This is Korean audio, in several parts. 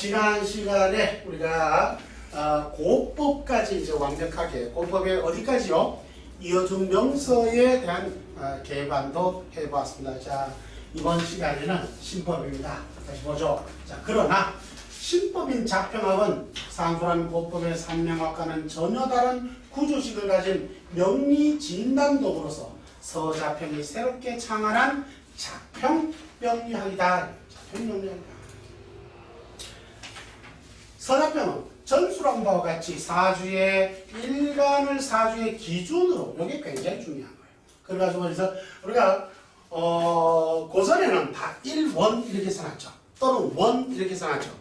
지난 시간에 우리가 고법까지 이제 완벽하게 고법의 어디까지요? 이어준 명서에 대한 개관도 해보았습니다. 자, 이번 시간에는 신법입니다. 다시 보죠. 자, 그러나 신법인 작평학은 상수란 고법의 산명학과는 전혀 다른 구조식을 가진 명리진단도구로서 서작평이 새롭게 창안한 작평명리학이다. 작평명리학이다. 서작평은 전수란 바와 같이 사주의 일간을 사주의 기준으로, 이게 굉장히 중요한 거예요. 그래가지고 그래서 우리가 고전에는 다 일원 이렇게 써놨죠. 또는 원 이렇게 써놨죠.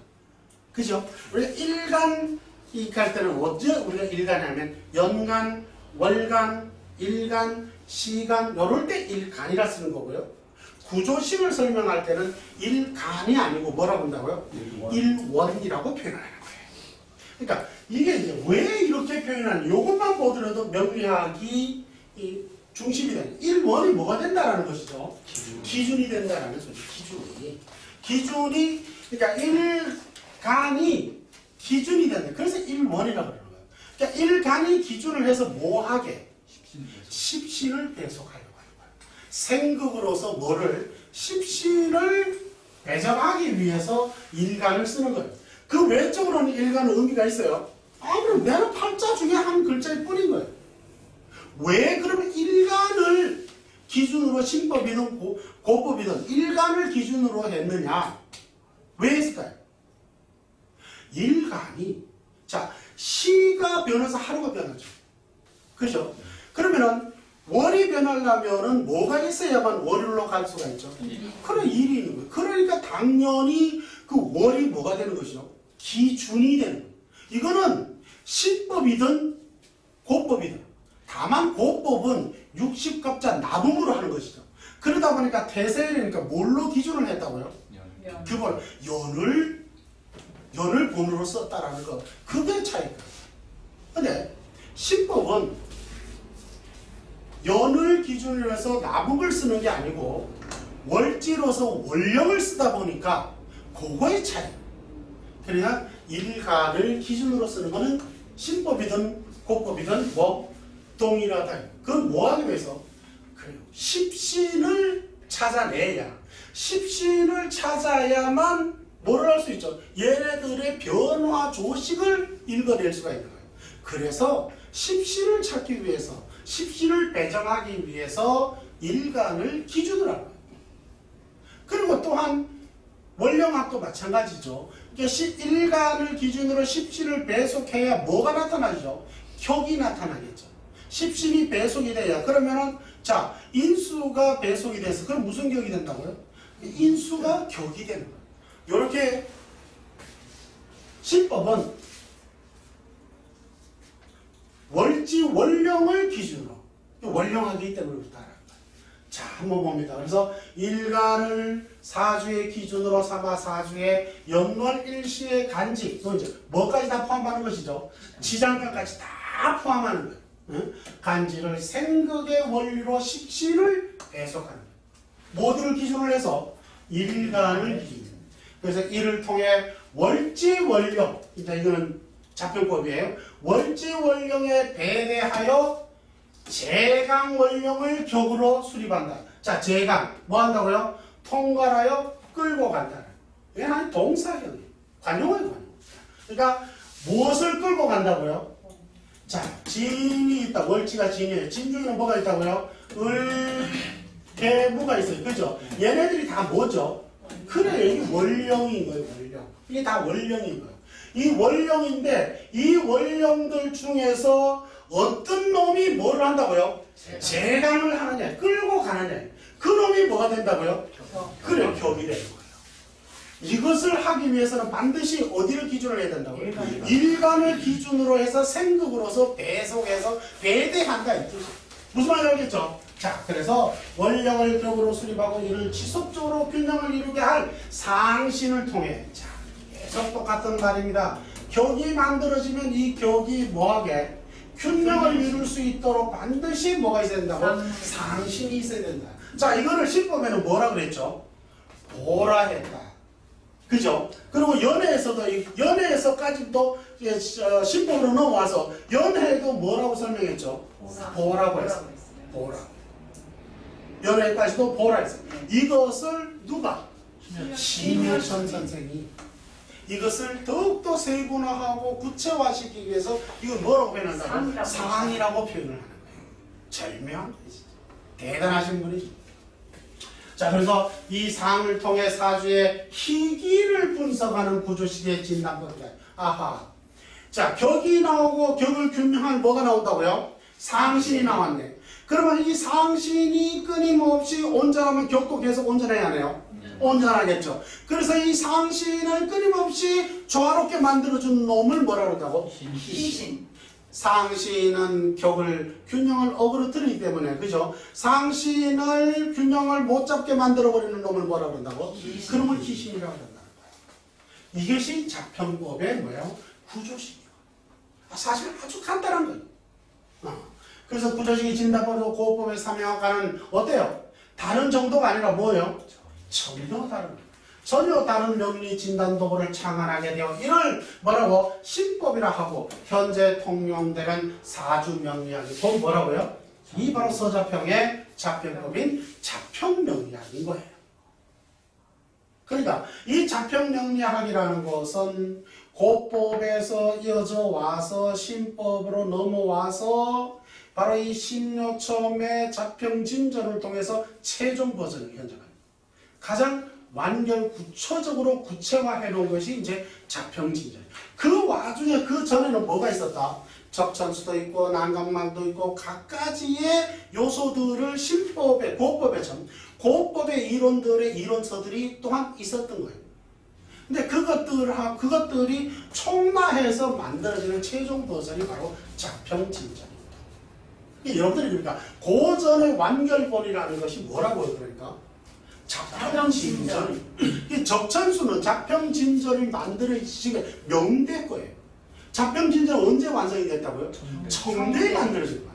그죠? 우리가 일간 이익할 때는 어째 우리가 일간하면 연간, 월간, 일간, 시간 요럴 때 일간이라 쓰는 거고요. 구조식을 설명할 때는 일간이 아니고 뭐라고 한다고요? 일원이라고 표현하는 거예요. 그러니까 이게 이제 왜 이렇게 표현하는, 요것만 보더라도 명리학이 중심이 되는, 일원이 뭐가 된다라는 것이죠. 기준이 된다라는 소리. 기준이 그러니까 일간이 기준이 된다. 그래서 일원이라고 그러는 거예요. 그러니까 일간이 기준을 해서 뭐하게? 십신을 배속하려고 하는 거예요. 생극으로서 뭐를? 십신을 배정하기 위해서 일간을 쓰는 거예요. 그 외적으로는 일간은 의미가 있어요. 그럼 내는 팔자 중에 한 글자일 뿐인 거예요. 왜 그러면 일간을 기준으로 신법이든 고법이든 일간을 기준으로 했느냐? 왜 했을까요? 일간이, 자, 시가 변해서 하루가 변하죠. 그죠? 그러면은 월이 변하려면은 뭐가 있어야만 월로 갈 수가 있죠. 그런 일이 있는 거예요. 그러니까 당연히 그 월이 뭐가 되는 것이죠? 기준이 되는 거예요. 이거는 신법이든 고법이든, 다만 고법은 60갑자 나붐으로 하는 것이죠. 그러다 보니까 태세일이니까 뭘로 기준을 했다고요? 그걸 연을 본으로 썼다라는 거, 그게 차이가. 근데 신법은 연을 기준으로 해서 나북을 쓰는 게 아니고 월지로서 월령을 쓰다 보니까 그거의 차이. 그러니까 일간을 기준으로 쓰는 거는 신법이든 고법이든 뭐 동일하다. 그건 뭐 하기 위해서? 그래요. 십신을 찾아내야, 십신을 찾아야만 뭐를 할 수 있죠? 얘네들의 변화 조식을 읽어낼 수가 있는 거예요. 그래서 십신을 찾기 위해서, 십신을 배정하기 위해서 일간을 기준으로 하는 거예요. 그리고 또한 원령학도 마찬가지죠. 일간을 기준으로 십신을 배속해야 뭐가 나타나죠? 격이 나타나겠죠. 십신이 배속이 돼야, 그러면은 자, 인수가 배속이 돼서 그럼 무슨 격이 된다고요? 인수가 격이 되는 거예요. 이렇게 신법은 월지 월령을 기준으로, 월령하기 때문에 그렇다는 거예요. 자, 한번 봅니다. 그래서 일간을 사주의 기준으로 삼아 사주의 연월 일시의 간지, 또 이제 뭐까지 다 포함하는 것이죠? 지장간까지 다 포함하는 거예요. 응? 간지를 생극의 원리로 십신을 배속하는 거예요. 모두를 기준으로 해서 일간을 기준으로. 그래서 이를 통해 월지월령, 이제 이거는 작평법이에요. 월지월령에 배대하여 제강월령을 격으로 수립한다. 자, 제강 뭐 한다고요? 통괄하여 끌고 간다. 이게 한 동사형이에요. 관용어예요, 관용. 그러니까 무엇을 끌고 간다고요? 자, 진이 있다. 월지가 진이에요. 진 중에는 뭐가 있다고요? 개무가 있어요. 그죠? 얘네들이 다 뭐죠? 그래, 이게 월령인 거예요, 월령. 이게 다 월령인 거예요. 이 월령인데, 이 월령들 중에서 어떤 놈이 뭐를 한다고요? 재강을 하느냐, 끌고 가느냐. 그 놈이 뭐가 된다고요? 그래, 격이 되는 거예요. 이것을 하기 위해서는 반드시 어디를 기준으로 해야 된다고요? 일간을 기준으로 해서 생극으로서 배속해서 배대한다, 이 뜻이에요. 무슨 말인지 알겠죠? 자, 그래서 원령을 격으로 수립하고 이를 지속적으로 균형을 이루게 할 상신을 통해, 자, 계속 똑같은 말입니다. 격이 만들어지면 이 격이 뭐하게? 균형을 이룰 수 있도록 반드시 뭐가 있어야 된다고? 상신이 있어야 된다. 자, 이거를 신법에는 뭐라 그랬죠? 보라 했다. 그죠? 그리고 연해에서까지도 신법으로 넘어와서 연해도 뭐라고 설명했죠? 보라고 했어요. 보라. 연해까지도 보라 했어요. 이것을 누가? 심여천 선생이 이것을 더욱더 세분화하고 구체화시키기 위해서 이걸 뭐라고 표현한다고? 상이라고 표현을 하는 거예요. 절묘한 거지. 대단하신 분이죠. 자, 그래서 이 상을 통해 사주의 희기를 분석하는 구조식의 진단법이다. 아하. 자, 격이 나오고 격을 균형한 뭐가 나온다고요? 상신이 나왔네. 그러면 이 상신이 끊임없이 온전하면 격도 계속 온전해야 하네요. 온전하겠죠. 그래서 이 상신을 끊임없이 조화롭게 만들어준 놈을 뭐라 그러다고? 희신. 상신은 격을 균형을 어그러뜨리기 때문에 그죠? 상신을 균형을 못 잡게 만들어버리는 놈을 뭐라 그런다고? 그놈을 희신이라고 한다는 거예요. 이것이 자평법의 뭐예요? 구조식이에요. 사실 아주 간단한 거예요. 그래서 구조식이 진단법으로 고법의 삼형학과는 어때요? 다른 정도가 아니라 뭐예요? 전혀 다른 거예요. 전혀 다른 명리 진단 도구를 창안하게 되어 이를 뭐라고? 신법이라 하고 현재 통용되는 사주 명리학이 곧 뭐라고요? 이 바로 서자평의 자평법인 자평 명리학인 거예요. 그러니까 이 자평 명리학이라는 것은 고법에서 이어져 와서 신법으로 넘어와서 바로 이 신요첨의 자평 진전을 통해서 최종 버전을 현정합니다. 가장 완결 구체적으로 구체화해 놓은 것이 이제 자평진전. 그 와중에 그 전에는 뭐가 있었다? 적천수도 있고 난강망도 있고 각가지의 요소들을 신법의 고법에처럼 고법의 이론들의 이론서들이 또한 있었던 거예요. 근데 그것들이 총나해서 만들어지는 최종 버전이 바로 자평진전입니다. 여러분들이 그러니까 고전의 완결본이라는 것이 뭐라고요? 그러니까 자평진전. 이 적천수는 자평진전을 만들어지게 명대 거예요. 자평진전은 언제 완성이 됐다고요? 청대에 만들어진 거예요.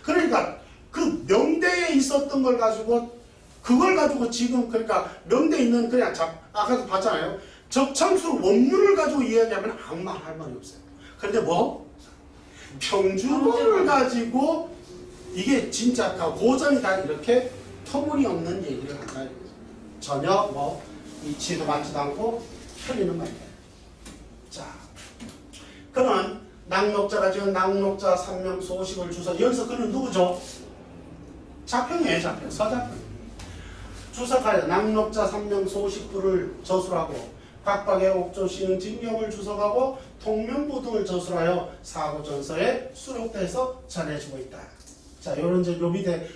그러니까 그 명대에 있었던 걸 가지고 그걸 가지고 지금 그러니까 명대에 있는 그냥 아까도 봤잖아요. 적천수 원문을 가지고 이야기하면 아무 말 할 말이 없어요. 그런데 뭐? 평주본을 가지고 이게 진짜 고전이다 이렇게 터무니없는 얘기를 한다. 전혀 뭐 이치도 맞지도 않고 틀리는 말이에요. 자, 그는 낙록자가 지금 낙록자 삼명 소식을 주서 여기서 그는 누구죠? 자평이에요. 자평. 서자평. 주석하여 낙록자 삼명 소식부를 저술하고 각박의 옥조시는 진경을 주석하고 통명부 등을 저술하여 사고전서에 수록돼서 전해지고 있다. 자, 요런 이제 요 밑에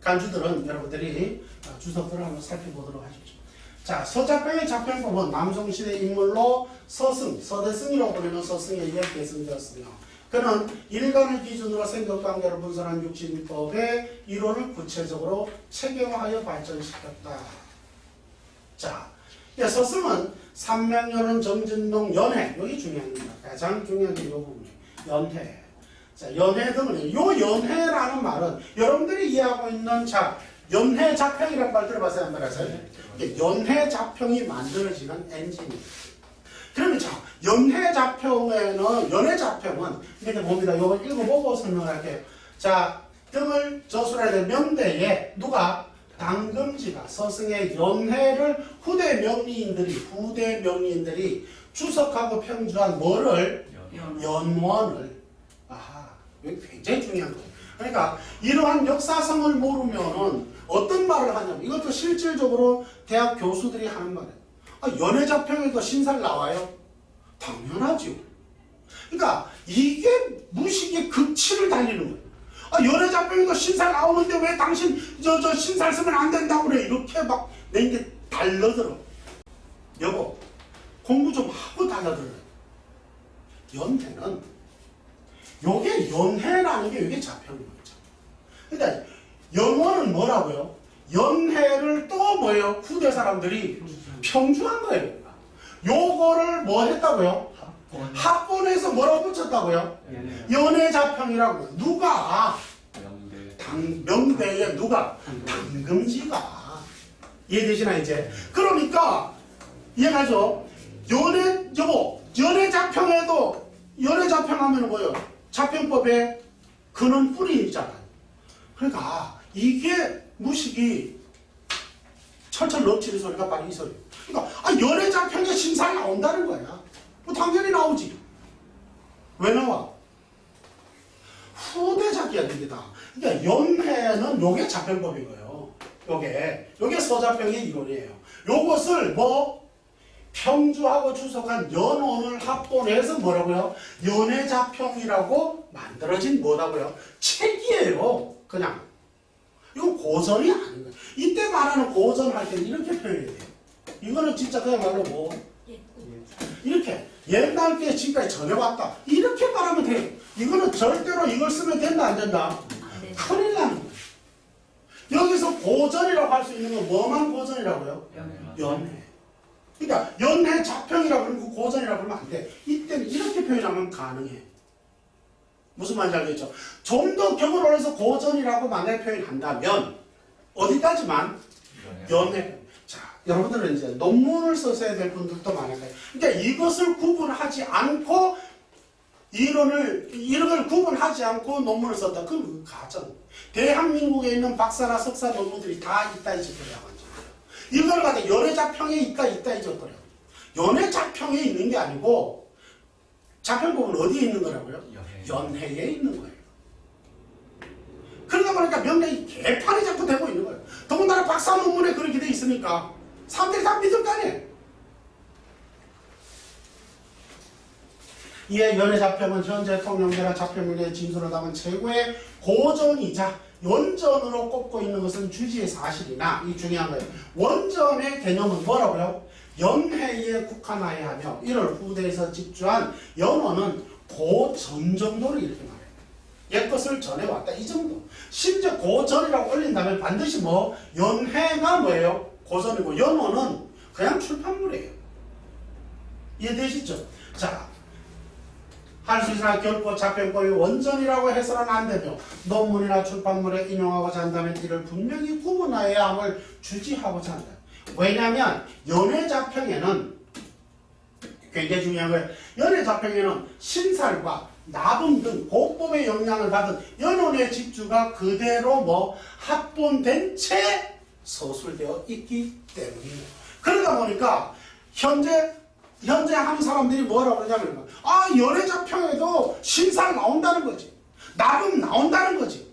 간주들은 여러분들이 주석들을 한번 살펴보도록 하십시오. 자, 서자평의 자평법은 남성시대 인물로 서대승이라고 부르는 서승에 의해 계승되었으며 그는 일간을 기준으로 생각관계를 분석한 육신법의 이론을 구체적으로 체계화하여 발전시켰다. 자, 서승은 삼명연은 정진동 연해 여기 중요한 겁니다. 가장 중요한 게 이 부분이에요. 연해. 자, 연해 등은 요 연해라는 말은 여러분들이 이해하고 있는 연해 자평이라는 말 들어봤어요? 안 들어봤어요? 연해 자평이 만들어지는 엔진입니다. 그러면 자, 연해 자평은 이렇게 봅니다. 이거 읽어보고 설명을 할게요. 자, 등을 저술해야 될 명대에 누가? 당금지가 서승의 연해를 후대 명리인들이 주석하고 평주한 뭐를? 연원을. 아하, 이게 굉장히 중요한 거예요. 그러니까 이러한 역사성을 모르면은 어떤 말을 하냐면 이것도 실질적으로 대학 교수들이 하는 말이에요. 연해자평에도 신살 나와요? 당연하죠. 그러니까 이게 무식의 극치를 달리는 거예요. 연해자평에도 신살 나오는데 왜 당신 저 신살 쓰면 안 된다고 그래. 이렇게 막 내게 달려들어. 여보, 공부 좀 하고 달려들어요. 연해는 요게 연해라는 게 이게 자평인 거죠. 그러니까 연원은 뭐라고요? 연해를 또 뭐예요? 후대 사람들이 평주한 거예요. 요거를 뭐 했다고요? 합본에서 뭐라고 붙였다고요? 연해자평이라고. 누가? 명대에 누가? 당금지가. 이해되시나 이제? 그러니까 이해가죠? 연애 자평에도, 연애 자평하면 뭐예요? 자평법에 근원 뿌리잖아요. 그러니까 이게 무식이 철철 넘치는 소리가 바로 이 소리. 그러니까 연애 자평에 신사가 나온다는 거야. 뭐 당연히 나오지. 왜 나와? 후대작이야 이게 다. 그러니까 연해는 요게 자평법인 거예요. 요게 서자평의 이론이에요. 요것을 뭐 평주하고 추석한 연원을 합본해서 뭐라고요? 연해자평이라고 만들어진 뭐라고요? 책이에요. 그냥. 이건 고전이 아닌 거예요. 이때 말하는 고전 할 때는 이렇게 표현해야 돼요. 이거는 진짜 그야말로 뭐 이렇게 옛날 게 지금까지 전해왔다. 이렇게 말하면 돼요. 이거는 절대로 이걸 쓰면 된다 안 된다? 큰일 나는 거예요. 여기서 고전이라고 할 수 있는 건 뭐만 고전이라고요? 연해. 그러니까 연해 자평이라고 그러면 고전이라고 그러면 안 돼. 이때는 이렇게 표현하면 가능해. 무슨 말인지 알겠죠? 좀 더 격을 올려서 고전이라고 만약에 표현한다면 어디까지만? 연해. 자, 여러분들은 이제 논문을 써야 될 분들도 많을 거예요. 그러니까 이것을 구분하지 않고 이런 걸 구분하지 않고 논문을 썼다. 그건 가정. 대한민국에 있는 박사나 석사 논문들이 다 있다 잊어버려. 이걸 갖다 연해자평에 있다 잊어버려. 연해자평에 있는 게 아니고 자평법은 어디에 있는 거라고요? 연해에 있는 거예요. 그러다 보니까 명령이 개판이 자꾸 되고 있는 거예요. 더군다나 박사 논문에 그렇게 돼 있으니까 사람들이 다 믿을 거 아니에요. 이에 연해자평은 현재 통용되는 자평문의 진술을 담은 최고의 고전이자 원전으로 꼽고 있는 것은 주지의 사실이나 이 중요한 거예요. 원전의 개념은 뭐라고요? 연해에 국한하여야 하며 이를 후대에서 집주한 연원은 고전 정도로 이렇게 말해요. 옛것을 전해왔다 이 정도. 심지어 고전이라고 올린다면 반드시 뭐 연해가 뭐예요? 고전이고 연원은 그냥 출판물이에요. 이해되시죠? 자, 할 수 있으나 결코 자평법이 원전이라고 해서는 안 되며 논문이나 출판물에 인용하고자 한다면 이를 분명히 구분하여야 함을 주지하고자 한다. 왜냐하면 연해자평에는 굉장히 중요한 거예요. 연해자평에는 신살과 나분 등 고법의 영향을 받은 연원의 집주가 그대로 뭐 합본된 채 서술되어 있기 때문이에요. 그러다 보니까 현재 한 사람들이 뭐라고 그러냐면 연해자평에도 신살 나온다는 거지. 나분 나온다는 거지.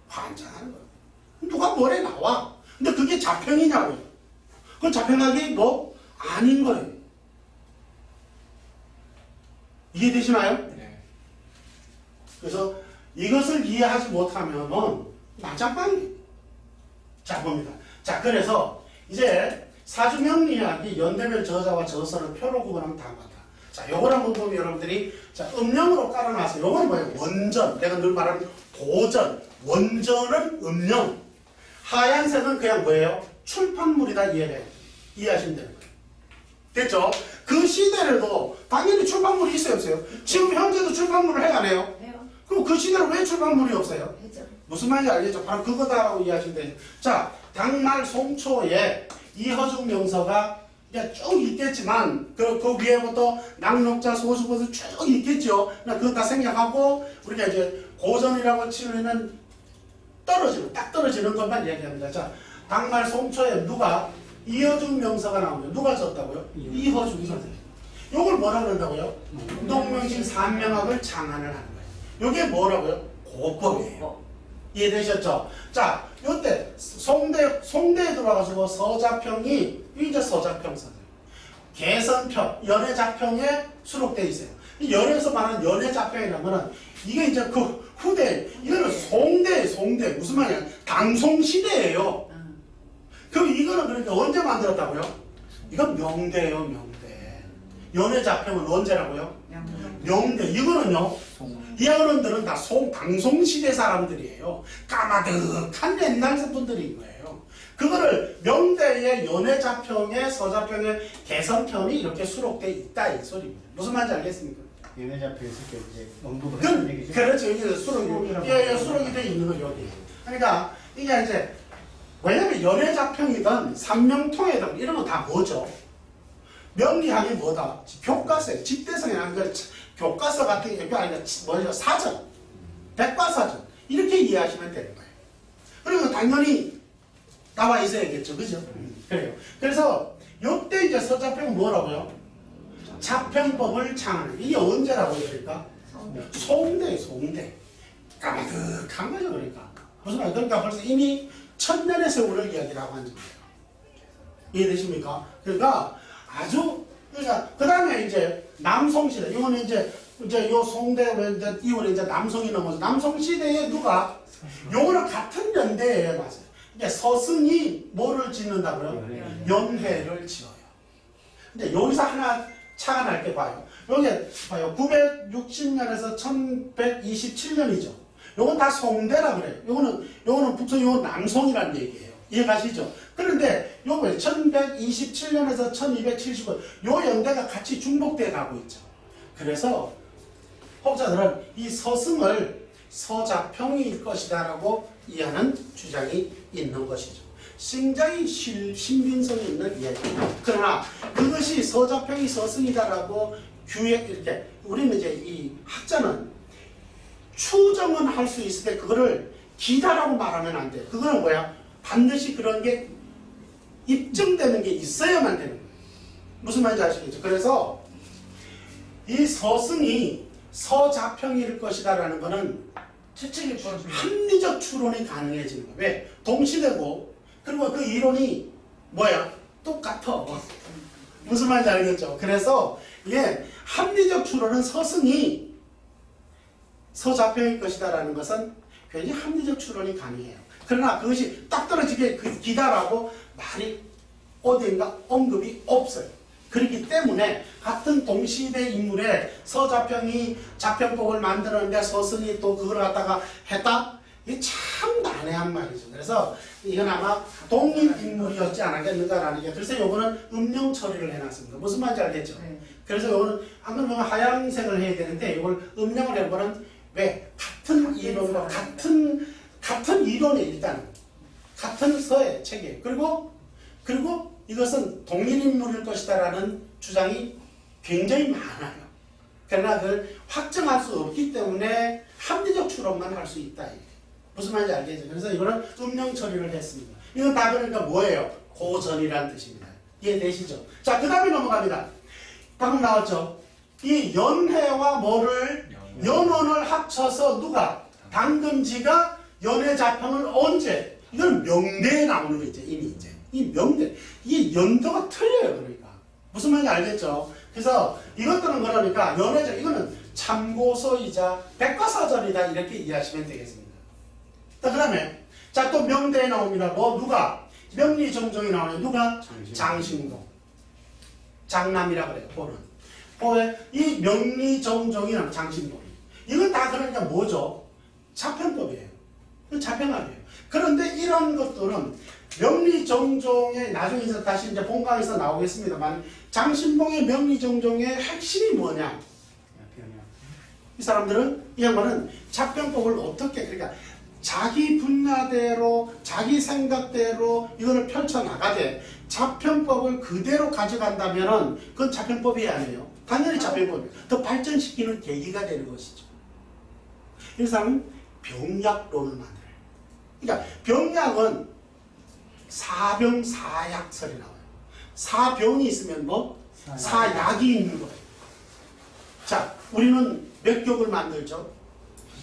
환장하는 거야. 누가 뭐래 나와. 근데 그게 자평이냐고요. 그건 자평하기 뭐 아닌 거예요. 이해되시나요? 네. 그래서 이것을 이해하지 못하면은 난장판이에요. 자, 봅니다. 자, 그래서 이제 사주명리학이 연대별 저자와 저서를 표로 구분하면 다음과 같다. 자, 요걸 한번 보면 여러분들이 자, 음령으로 깔아놨어요. 요건 뭐예요? 원전. 내가 늘 말하는 고전. 원전은 음령. 하얀색은 그냥 뭐예요? 출판물이다 이해하시면 되는 거예요. 됐죠? 그 시대에도 당연히 출판물이 있어요, 없어요? 지금 현재도 출판물을 해야 안 해요? 해요. 그럼 그 시대는 왜 출판물이 없어요? 해죠. 무슨 말인지 알겠죠? 바로 그거다라고 이해하시면 돼요. 자, 당말 송초에 이허중 명서가 쭉 있겠지만 그 위에부터 낙록자 소수부터 쭉 있겠죠. 그거 다 생략하고 우리가 이제 고전이라고 치면은 딱 떨어지는 것만 얘기합니다. 자, 당말 송초에 누가 이허중 명서가 나오면 누가 썼다고요? 이허중이 썼어요. 요걸 뭐라 그런다고요? 동명신 산명학을 장안을 하는 거예요. 요게 뭐라고요? 고법이에요. 이해되셨죠? 자, 요때 송대에 들어가가지고 서자평이 이제 서자평 서죠. 개선평, 연해자평에 수록되어 있어요. 이 연해에서 말하는 연해자평이라는 거는 이게 이제 그 후대, 이거는 송대 무슨 말이야? 당송시대예요. 그럼 이거는 그러니까 언제 만들었다고요? 이건 명대예요, 명대. 연해자평은 언제라고요? 명대. 이거는요, 이 어른들은 다 당송시대 사람들이에요. 까마득한 옛날 분들인 거예요. 그거를 명대의 연해자평에 서자평에 개선편이 이렇게 수록되어 있다 이 소리입니다. 무슨 말인지 알겠습니까? 연해자평 있을 때 이제 언급을 했던 얘기죠. 그렇죠. 이게 수록이 되어 있는 거죠. 여기. 그러니까 이게 이제 왜냐면 연해자평이든 삼명통해든 이런 거 다 뭐죠? 명리학이 뭐다? 교과서에 집대성에 나온 걸 교과서 같은 게 아니라 뭐죠? 사전, 백과사전 이렇게 이해하시면 되는 거예요. 그리고 당연히 나와 있어야겠죠, 그죠? 그래요. 그래서 이때 이제 서자평은 뭐라고요? 자평법을 창안. 이게 언제라고 그러니까? 송대, 송대. 까마득한 거죠, 그러니까. 무슨 말이야? 그러니까 벌써 이미 천년의 세월을 이야기라고 하는 거예요. 이해되십니까? 그러니까 아주, 그러니까, 그 다음에 이제 남송시대. 이거는 이제 요 송대, 이거는 이제 남송이 넘어서 남송시대에 누가, 요거는 같은 연대에 맞아요. 이제 서승이 뭐를 짓는다고요? 연회를 지어요. 근데 여기서 하나 차가 날 게 봐요. 여기 봐요. 960년에서 1127년이죠. 요건 다 송대라 그래요. 요거는 북송, 요건 남송이라는 얘기예요. 이해가시죠? 그런데 요거 1127년에서 1275, 요 연대가 같이 중복돼 가고 있죠. 그래서 혹자들은 이 서승을 서자평일 것이다라고 이해하는 주장이 있는 것이죠. 굉장히 신빙성이 있는 이야기입니다. 그러나 그것이 서자평이 서승이다라고 규약 이렇게 우리는 이제 이 학자는 추정은 할 수 있을 때 그거를 기다라고 말하면 안 돼요. 그거는 뭐야? 반드시 그런 게 입증되는 게 있어야만 되는 거예요. 무슨 말인지 아시겠죠? 그래서 이 서승이 서자평일 것이다라는 거는 추측이 벌어집니다. 합리적 추론이 가능해지는 거예요. 왜? 동시대고 그리고 그 이론이 뭐야? 똑같아. 무슨 말인지 알겠죠? 그래서 이게 합리적 추론은 서승이 서자평일 것이다라는 것은 굉장히 합리적 추론이 가능해요. 그러나 그것이 딱 떨어지게 기다라고 말이 어딘가 언급이 없어요. 그렇기 때문에 같은 동시대 인물에 서자평이 자평법을 만들었는데 서승이 또 그걸 갖다가 했다? 이게 참 난해한 말이죠. 그래서 이건 아마 동일 인물이었지 않았겠는가라는 게. 그래서 요거는 음영 처리를 해놨습니다. 무슨 말인지 알겠죠? 네. 그래서 요거는 안 그러면 하얀색을 해야 되는데 이걸 음영을 해보는 왜? 같은 이론과 같은 이론이 일단 같은 서의 책이에요. 그리고 이것은 동일인물일 것이다라는 주장이 굉장히 많아요. 그러나 그걸 확정할 수 없기 때문에 합리적 추론만 할 수 있다. 무슨 말인지 알겠죠? 그래서 이거는 음영 처리를 했습니다. 이건 다 그러니까 뭐예요? 고전이라는 뜻입니다. 이해되시죠? 자, 그 다음에 넘어갑니다. 방금 나왔죠? 이 연회와 뭐를 연원을 합쳐서 누가? 당금지가 연회자평을 언제? 이건 명대에 나오는 거 있죠. 이미 이제. 이 명대. 이 연도가 틀려요. 그러니까. 무슨 말인지 알겠죠? 그래서 이것들은 그러니까 연회자, 이거는 참고서이자 백과사전이다. 이렇게 이해하시면 되겠습니다. 그 다음에, 자, 또 명대에 나옵니다. 뭐, 누가? 명리정정이 나오는 누가? 장신동. 장남이라 그래요. 보는. 이 명리정정이라는 장신동이. 이건 다 그러니까 뭐죠? 자평법이에요. 자평학이에요. 그런데 이런 것들은 명리정정의 나중에 다시 이제 본강에서 나오겠습니다만 장신봉의 명리정정의 핵심이 뭐냐? 이 사람들은 이 양반은 자평법을 어떻게 그러니까 자기 분야대로 자기 생각대로 이거를 펼쳐나가되 자평법을 그대로 가져간다면은 그건 자평법이 아니에요. 당연히 자평법이에요. 더 발전시키는 계기가 되는 것이죠. 이 사람은 병약론을 만들어요. 그러니까 병약은 사병사약설이 나와요. 사병이 있으면 뭐? 사약이 있는 거예요. 자, 우리는 몇 격을 만들죠?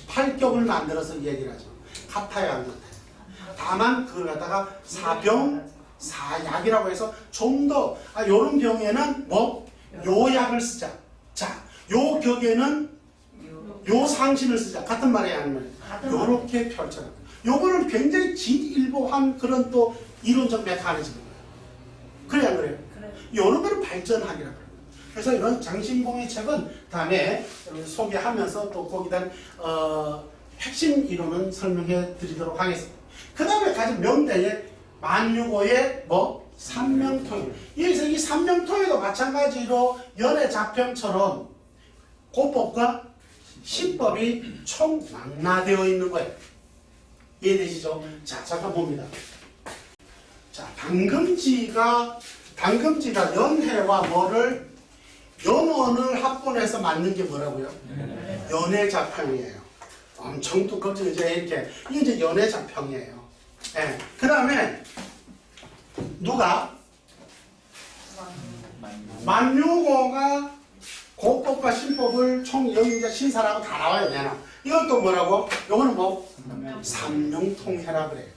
8격을 만들어서 얘기를 하죠. 같아요, 안 같아요? 다만 그걸 갖다가 사병, 사약이라고 해서 좀 더, 요런 병에는 뭐? 요 약을 쓰자. 자, 요 격에는 요 상신을 쓰자. 같은 말이에요, 아니면? 요렇게 펼쳐나가요. 요거는 굉장히 진일보한 그런 또 이론적 메커니즘이에요. 그래야 안 그래요? 요런 거를 발전하기라고 합니다. 그래서 이런 장신봉의 책은 다음에 소개하면서 또 거기다 핵심 이론은 설명해 드리도록 하겠습니다. 그 다음에 가진 명대의 만유고의 뭐? 삼명토일. 여기서 이 삼명토일도 마찬가지로 연의 자평처럼 고법과 신법이 총망라되어 있는 거예요. 이해되시죠? 자, 잠깐 봅니다. 자, 당금지가 방금 제가 연해와 뭐를 연원을 합본해서 만든 게 뭐라고요? 연해자평이에요. 엄청 두껍죠. 이제 이렇게 이게 이제 연해자평이에요. 예. 그 다음에 누가 만유고가 고법과 신법을 총 영의자 신사라고 다 나와요. 얘는. 이건 또 뭐라고? 이거는 뭐 삼명통해라 그래요.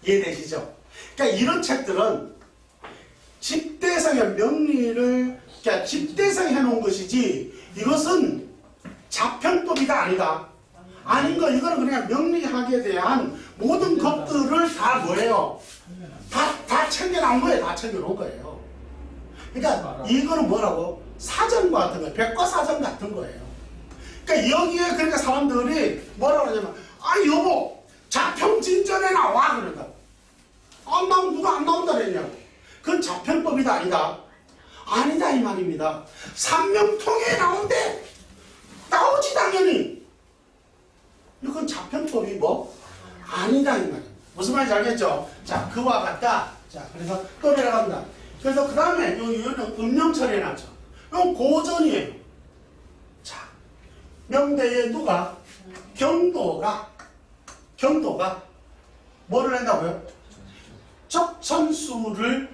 이해되시죠? 그러니까 이런 책들은 집대성의 명리를 그러니까 집대성 해놓은 것이지 이것은 자평법이가 아니다. 아닌 거 이거는 그냥 명리학에 대한 모든 것들을 다 뭐예요? 다 챙겨놓은 거예요. 다 챙겨놓은 거예요. 그러니까 이거는 뭐라고? 사전 같은 거예요. 백과사전 같은 거예요. 그러니까 여기에 그러니까 사람들이 뭐라고 하냐면 아 여보 자평진전에 나와 그런다. 아 나 누가 안 나온다 그랬냐고. 그건 자평법이다 아니다. 아니다 이 말입니다. 삼명통에 나온대. 나오지 당연히. 이건 자평법이 뭐? 아니다 이 말이에요. 무슨 말인지 알겠죠? 자 그와 같다. 자 그래서 또 내려간다. 그래서 그 다음에 여기는 음령 처리해놨죠. 이건 고전이에요. 자 명대에 누가? 경도가 뭐를 한다고요? 적천수를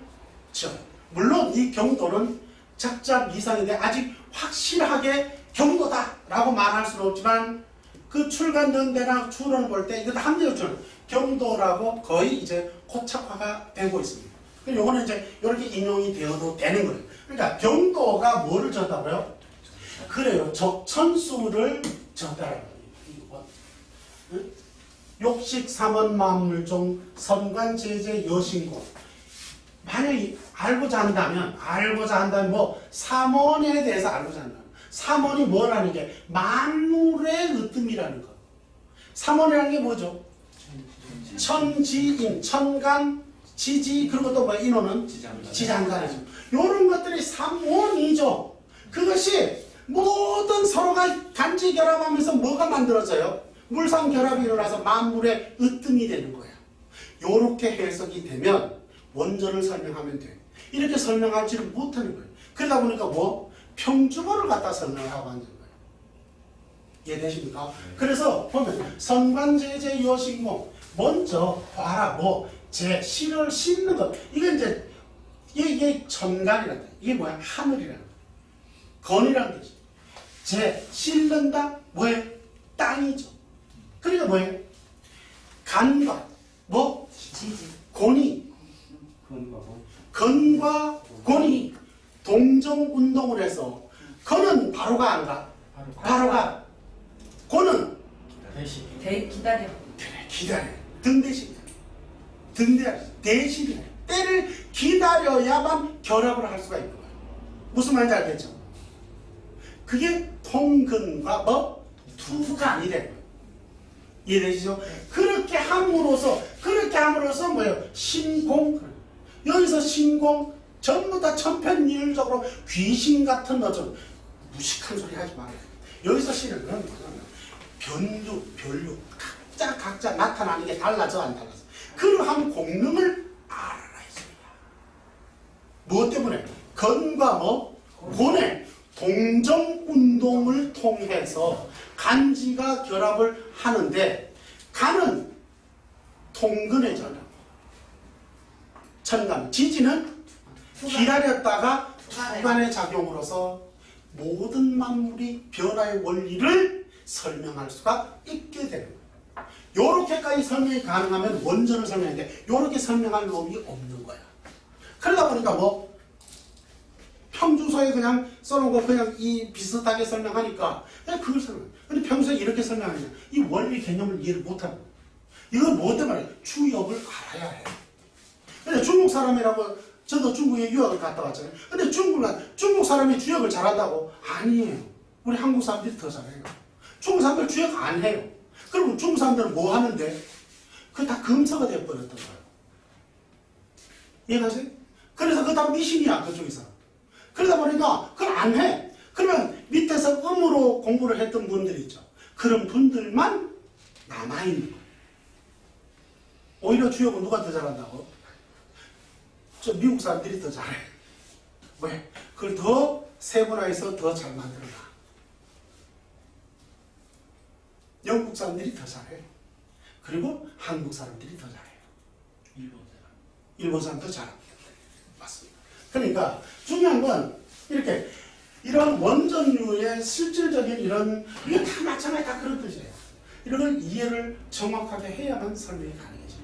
쳐. 물론 이 경도는 작작 이상인데 아직 확실하게 경도다라고 말할 수는 없지만 그 출간된 데나 추론을 볼 때 이것도 합리적으로 경도라고 거의 이제 고착화가 되고 있습니다. 그럼 요거는 이제 이렇게 인용이 되어도 되는 거예요. 그러니까 경도가 뭐를 졌다고요? 그래요. 적천수를 졌다라고. 욕식 삼원 만물종 선관제제 여신고. 만약에 알고자 한다면 뭐 삼원에 대해서 알고자 한다면 삼원이 뭐라는 게 만물의 으뜸이라는 거. 삼원이라는 게 뭐죠? 천지인, 천간, 지지, 그리고 또 뭐 인호는 지장간이죠. 이런 것들이 삼원이죠. 그것이 모든 서로가 간지 결합하면서 뭐가 만들어져요? 물상 결합이 일어나서 만물의 으뜸이 되는 거예요. 이렇게 해석이 되면 원전을 설명하면 돼. 이렇게 설명하지를 못하는 거예요. 그러다 보니까 뭐 평주어를 갖다 설명하고 앉은 거예요. 이해되십니까? 그래서 보면 선관제제 여신공 먼저 봐라 제 실을 싣는 것. 이게 이제 이게 천간이란다. 이게 뭐야? 하늘이라는 거야. 건이라는 뜻이죠. 제 싣는다 뭐예요? 땅이죠. 그러니까 뭐예요? 간과 곤이 건과 곤이 동정운동을 해서 건은 바로가 안 가. 바로가. 곤은 기다려. 기다려. 등대신이다. 대신이다. 때를 기다려야만 결합을 할 수가 있는 거예요. 무슨 말인지 알겠죠? 그게 통근과 투간이 되는 거예요. 이해되시죠? 그렇게 함으로써 뭐예요? 신공. 여기서 신공 전부 다 천편일률적으로 귀신 같은 어떤 무식한 소리 하지 말아요. 여기서 신은 건 변류, 별류 각자 나타나는 게 달라져 안 달라져. 그러한 공명을 알아야 했습니다. 무엇 때문에? 건과 곤의 동정운동을 통해서 간지가 결합을 하는데 간은 통근의 전화 천간, 지지는 기다렸다가 투간의 작용으로서 모든 만물이 변화의 원리를 설명할 수가 있게 되는 거예요. 요렇게까지 설명이 가능하면 원전을 설명하는데 요렇게 설명할 놈이 없는 거야. 그러다 보니까 평주서에 그냥 써놓고 그냥 이 비슷하게 설명하니까 그냥 그걸 설명해. 근데 평소에 이렇게 설명하면 이 원리 개념을 이해를 못하는 거야. 이건 뭐 때문에? 주역을 알아야 해. 근데 중국 사람이라고 저도 중국에 유학을 갔다 왔잖아요. 근데 중국 사람이 주역을 잘한다고? 아니에요. 우리 한국 사람들이 더 잘해요. 중국 사람들 주역 안 해요. 그럼 중국 사람들은 뭐 하는데? 그게 다 금서가 되어버렸던 거예요. 이해가세요? 그래서 그거 다 미신이야, 그쪽에서. 그러다 보니까 그걸 안 해. 그러면 밑에서 음으로 공부를 했던 분들 있죠. 그런 분들만 남아있는 거예요. 오히려 주역은 누가 더 잘한다고? 저 미국 사람들이 더 잘해. 왜? 그걸 더 세분화해서 더 잘 만들어놔. 영국 사람들이 더 잘해. 그리고 한국 사람들이 더 잘해요. 일본 사람도 잘합니다. 맞습니다. 그러니까 중요한 건 이렇게 이런 원전류의 실질적인 이런 이게 다 마찬가지 다 그런 뜻이에요. 이런 걸 이해를 정확하게 해야만 설명이 가능해져요.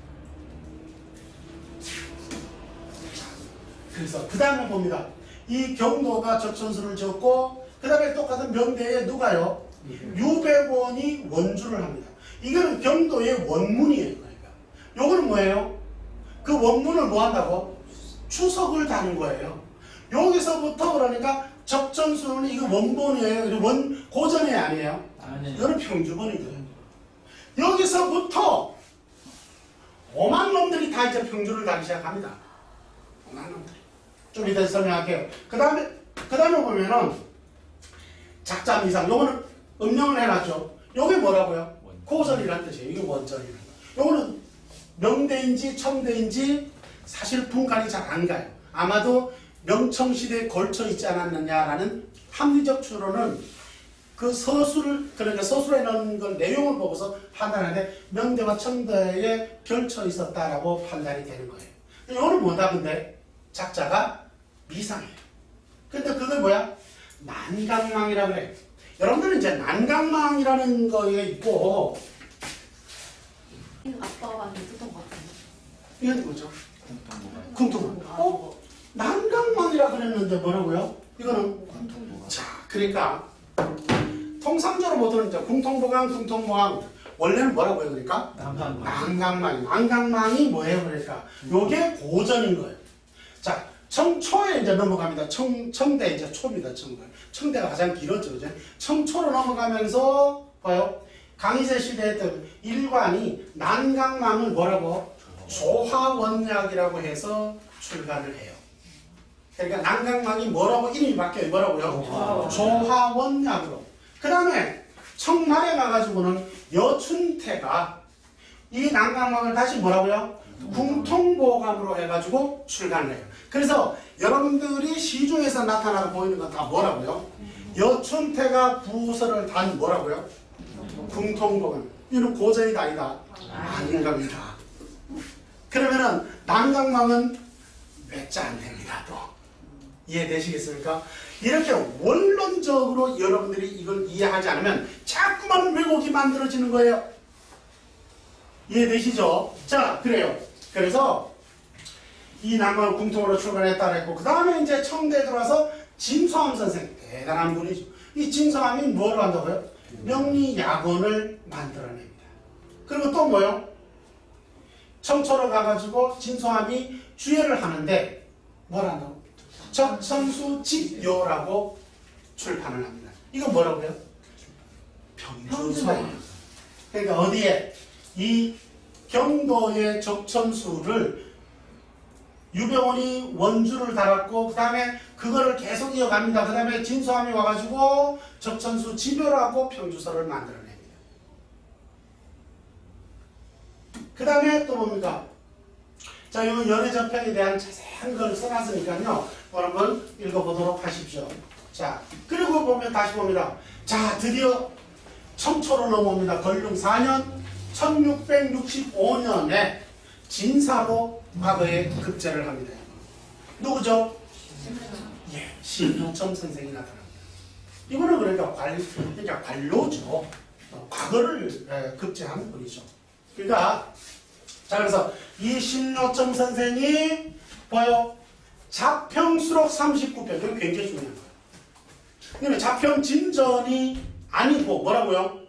그래서 그 다음에 봅니다. 이 경도가 적천수를 졌고 그 다음에 똑같은 명대에 누가요? 유배원이 원주를 합니다. 이거는 경도의 원문이에요. 그러니까 요거는 뭐예요? 그 원문을 뭐 한다고? 추석을 다는 거예요. 여기서부터 그러니까 적천수는 이거 원본이에요. 고전이 아니에요. 이거는 평주본이거든요. 여기서부터 오만 놈들이 다 이제 평주를 다기 시작합니다. 오만 놈들이. 좀 이따 설명할게요. 그 다음에 보면은 작자 미상. 요거는 음명을 해놨죠. 요게 뭐라고요? 고전이라는 뜻이에요. 이게 원전이라는 거. 요거는 명대인지 첨대인지 사실 분간이 잘 안 가요. 아마도 명청시대에 걸쳐 있지 않았느냐라는 합리적 추론은 그 서술을, 그러니까 서술에 넣은 걸 내용을 보고서 판단하는데 명대와 첨대에 걸쳐 있었다라고 판단이 되는 거예요. 이거는 뭐다 근데? 작자가 미상이에요. 근데 그게 뭐야? 난강망이라고 그래요. 여러분들은 이제 난강망이라는 거에 있고 아빠가 많이 쓰던 것 같아요. 이건 뭐죠? 궁통보강. 난강망이라 그랬는데 뭐라고요? 이거는 자, 그러니까 통상적으로 보통 이제 궁통보강, 궁통보강 원래는 뭐라고 해요? 그러니까 난강망. 난강망이 뭐예요? 그러니까 요게 고전인 거예요. 자, 청초에 이제 넘어갑니다. 청대 이제 초입니다. 청대가 가장 길었죠, 그죠? 청초로 넘어가면서 봐요. 강희세 시대에 때 일관이 난강망을 뭐라고? 조화원약이라고 해서 출간을 해요. 그러니까 난강망이 뭐라고 이름이 바뀌어요. 뭐라고요? 조화원약으로. 그 다음에 청말에 가가지고는 여춘태가 이 난강망을 다시 뭐라고요? 궁통보감으로 해가지고 출간을 해요. 그래서 여러분들이 시중에서 나타나고 보이는 건 다 뭐라고요? 여춘태가 부서를 단 뭐라고요? 궁통보감. 이는 고전이다 아니다? 아닌 겁니다. 그러면은 난강망은 몇 자 안 됩니다. 또 이해되시겠습니까? 이렇게 원론적으로 여러분들이 이걸 이해하지 않으면 자꾸만 왜곡이 만들어지는 거예요. 이해되시죠? 자, 그래요. 그래서 이 난강을 궁통으로 출간했다 그랬고 그 다음에 이제 청대에 들어와서 진소암 선생, 대단한 분이죠. 이 진소암이 뭐를 한다고요? 명리약원을 만들어냅니다. 그리고 또 뭐요? 청초로 가가지고 진소암이 주예를 하는데 뭘 한다고? 적천수 직요라고 출판을 합니다. 이거 뭐라고요? 평주서예요. 그러니까 어디에? 이 경도의 적천수를 유병원이 원주를 달았고 그 다음에 그거를 계속 이어갑니다. 그 다음에 진소암이 와가지고 적천수 지묘라고 평주서를 만들어냅니다. 그 다음에 또 뭡니까? 자, 이건 연애전편에 대한 자세한 걸 써놨으니까요. 한번 읽어보도록 하십시오. 자, 그리고 보면 다시 봅니다. 자, 드디어 청초로 넘어옵니다. 건릉 4년 1665년에 진사로 과거에 급제를 합니다. 누구죠? 예, 신유첨 선생이 나타납니다. 이거는 그러니까 관료죠. 과거를 급제한 분이죠. 그러니까 자, 그래서 이 신유첨 선생이 뭐요? 자평수록 39편. 이거 굉장히 중요한 거예요. 그러면 자평진전이 아니고 뭐라고요?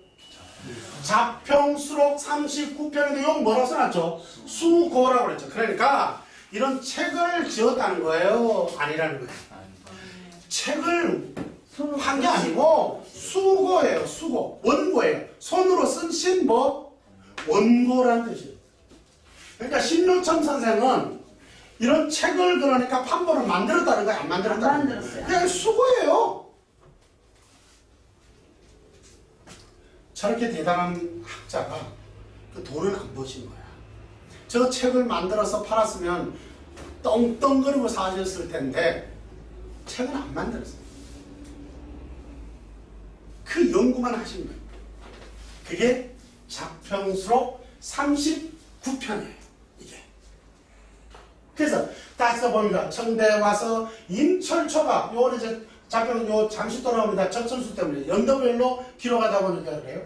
자평수록 39편인데 이거 뭐라고 써놨죠? 수고라고 그랬죠. 그러니까 이런 책을 지었다는 거예요? 아니라는 거예요? 책을 한 게 아니고 수고예요. 수고. 원고예요. 손으로 쓴 신뭐? 원고라는 뜻이에요. 그러니까 신유첨 선생은 이런 책을 그러니까 판본을 만들었다는 거야? 안 만들었다는 거야? 그냥 수고예요. 저렇게 대단한 학자가 그 돈은 안 버신 거야. 저 책을 만들어서 팔았으면 떵떵거리고 사셨을 텐데 책은 안 만들었어요. 그 연구만 하신 거예요. 그게 자평수록 39편이에요. 이게. 그래서 딱 써봅니다. 청대에 와서 임철초가 요거는 이제 자평 요 잠시 돌아옵니다. 적천수 때문에 연도별로 기록하다 보니까 그래요.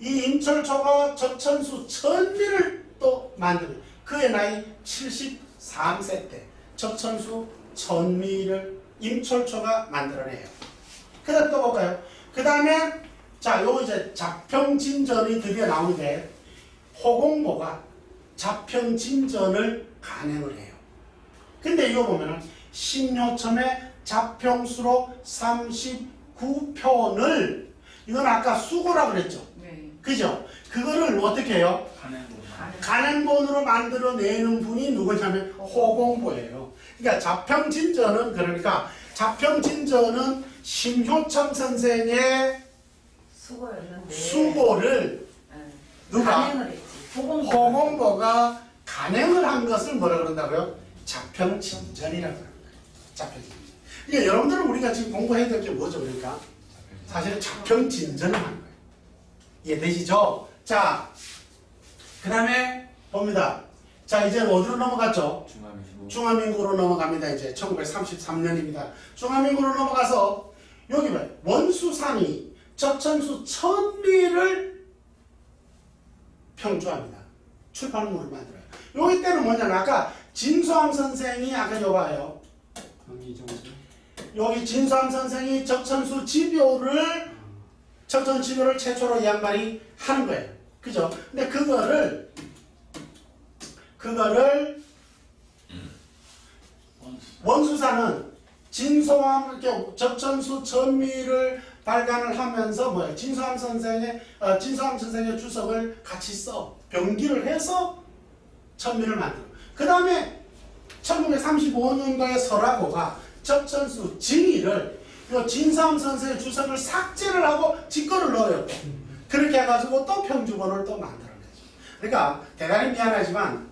이 임철초가 적천수 천미를 또 만듭니다. 그의 나이 73세 때 적천수 천미를 임철초가 만들어내요. 그 다음 또 볼까요? 그 다음에 자, 요 이제 자평진전이 드디어 나오는데 호공모가 자평진전을 간행을 해요. 근데 이거 보면은 신효첨의 자평수록 39편을 이건 아까 수고라 그랬죠. 네. 그죠? 그거를 어떻게 해요? 간행본으로 만들어내는 분이 누구냐면 호공보예요. 그러니까 자평진전은 그러니까 자평진전은 신효첨 선생의 수고였는데. 수고를 네. 누가? 간행을 했지. 호공보가 간행을 한 것을 뭐라 그런다고요? 자평진전이라고 하는 거예요. 자평진전. 그러니까 여러분들은 우리가 지금 공부해야 될 게 뭐죠? 그러니까 사실은 자평진전을 하는 거예요. 이해되시죠? 자, 그 다음에 봅니다. 자, 이제 어디로 넘어갔죠? 중화민국으로 넘어갑니다. 이제 1933년입니다. 중화민국으로 넘어가서 여기 봐요. 원수상이 적천수 천미를 평주합니다. 출판물을 만들어요. 여기 때는 뭐냐면 아까 진수함 선생이 아까 여봐요. 여기 진수함 선생이 적천수 지묘를 최초로 이 양반이 하는 거예요. 그죠? 근데 그거를 원수사는 진소함 이렇게 적천수 천미를 발간을 하면서 뭐야? 진소함 선생의 주석을 같이 써 병기를 해서 천미를 만들어. 그 다음에 1935년도에 설하고가 적천수 진의를 요 진소함 선생의 주석을 삭제를 하고 직거를 넣어요. 그렇게 해가지고 또 평주본을 또 만들어내죠. 그러니까 대단히 미안하지만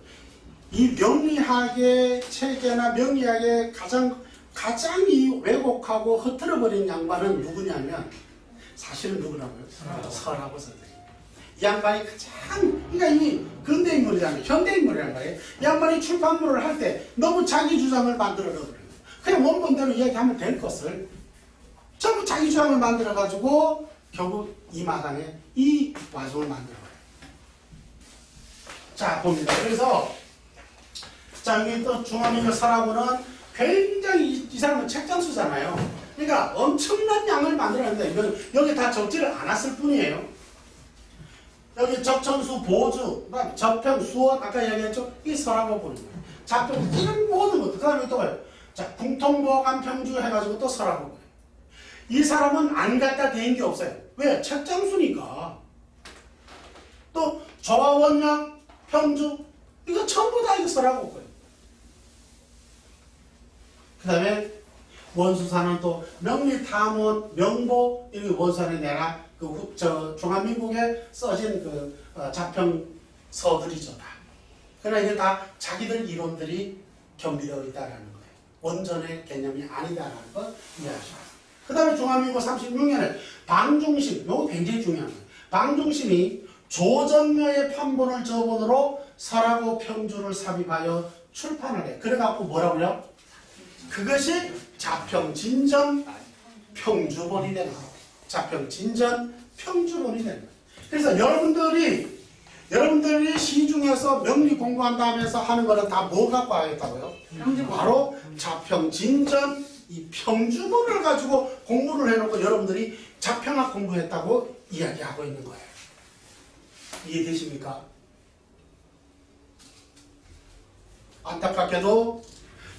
이 명리학의 체계나 명리학의 가장 이 왜곡하고 흐트러버린 양반은 누구냐면 사실은 누구라고요? 설하고 선생님. 이 양반이 가장 그러니까 이 근대 인물이잖아요. 현대 인물이란 말이에요. 이 양반이 출판물을 할 때 너무 자기 주장을 만들어 넣어버려요. 그냥 원본대로 이야기하면 될 것을 전부 자기 주장을 만들어 가지고 결국 이 마당에 이 와송을 만들어요. 자, 봅니다. 그래서 자, 여기 또 중화민국 설하고는 굉장히 이 사람은 책장수잖아요. 그러니까 엄청난 양을 만들었는데 이건 여기 다 적지를 않았을 뿐이에요. 여기 적천수 보주, 적평, 수원 아까 이야기했죠? 이 설하고 보는 거예요. 자평 이런 모든 것들. 그 다음에 또 뭐예요? 자, 궁통보감 평주 해가지고 또 설하고 거예요. 이 사람은 안 갖다 댄 게 없어요. 왜? 책장수니까. 또 조화원양, 평주 이거 전부 다 이거 설하고 거예요. 그 다음에 원수사는 또 명리탐원, 명보 이렇게 원수사를 내라 중화민국에 써진 자평서들이죠 다. 그러나 이게 다 자기들 이론들이 겸비되어 있다라는 거예요. 원전의 개념이 아니다라는 걸 이해하셔야 돼요. 그 다음에 중화민국 36년에 방중심, 이거 굉장히 중요한 거예요. 방중심이 조전묘의 판본을 저본으로 설하고 평주를 삽입하여 출판을 해. 그래갖고 뭐라고요? 그것이 자평진전 평주본이 되는 거예요. 자평진전 평주본이 되는 거예요. 그래서 여러분들이 시중에서 명리 공부한다 하면서 하는 거는 다 뭐 갖고 하겠다고요? 바로 자평진전 이 평주본을 가지고 공부를 해놓고 여러분들이 자평학 공부했다고 이야기하고 있는 거예요. 이해되십니까? 안타깝게도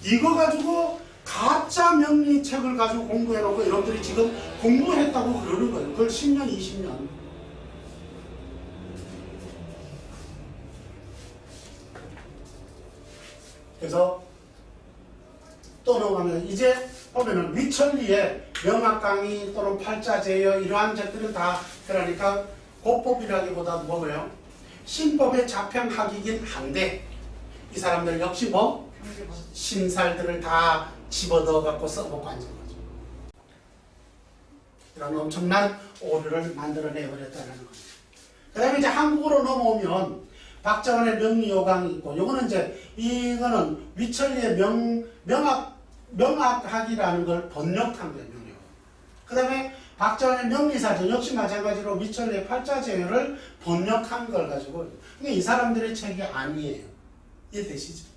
이거 가지고 가짜 명리책을 가지고 공부해놓고 여러분들이 지금 공부했다고 그러는 거예요. 그걸 10년, 20년. 그래서 또 넘어가면 이제 보면은 위천리의 명학강의 또는 팔자제여 이러한 책들은 다 그러니까 고법이라기보다 뭐예요? 신법의 자평학이긴 한데 이 사람들 역시 뭐 신살들을 다 집어넣어 갖고 써먹고 앉은 거죠. 이런 엄청난 오류를 만들어내 버렸다는 거죠. 그 다음에 이제 한국으로 넘어오면 박정원의 명리요강이 있고, 요거는 이제 이거는 위철리의 명학학이라는 걸 번역한 거예요. 명리요강. 그 다음에 박정원의 명리사전 역시 마찬가지로 위철리의 팔자제요를 번역한 걸 가지고, 이게 이 사람들의 책이 아니에요. 이해되시죠?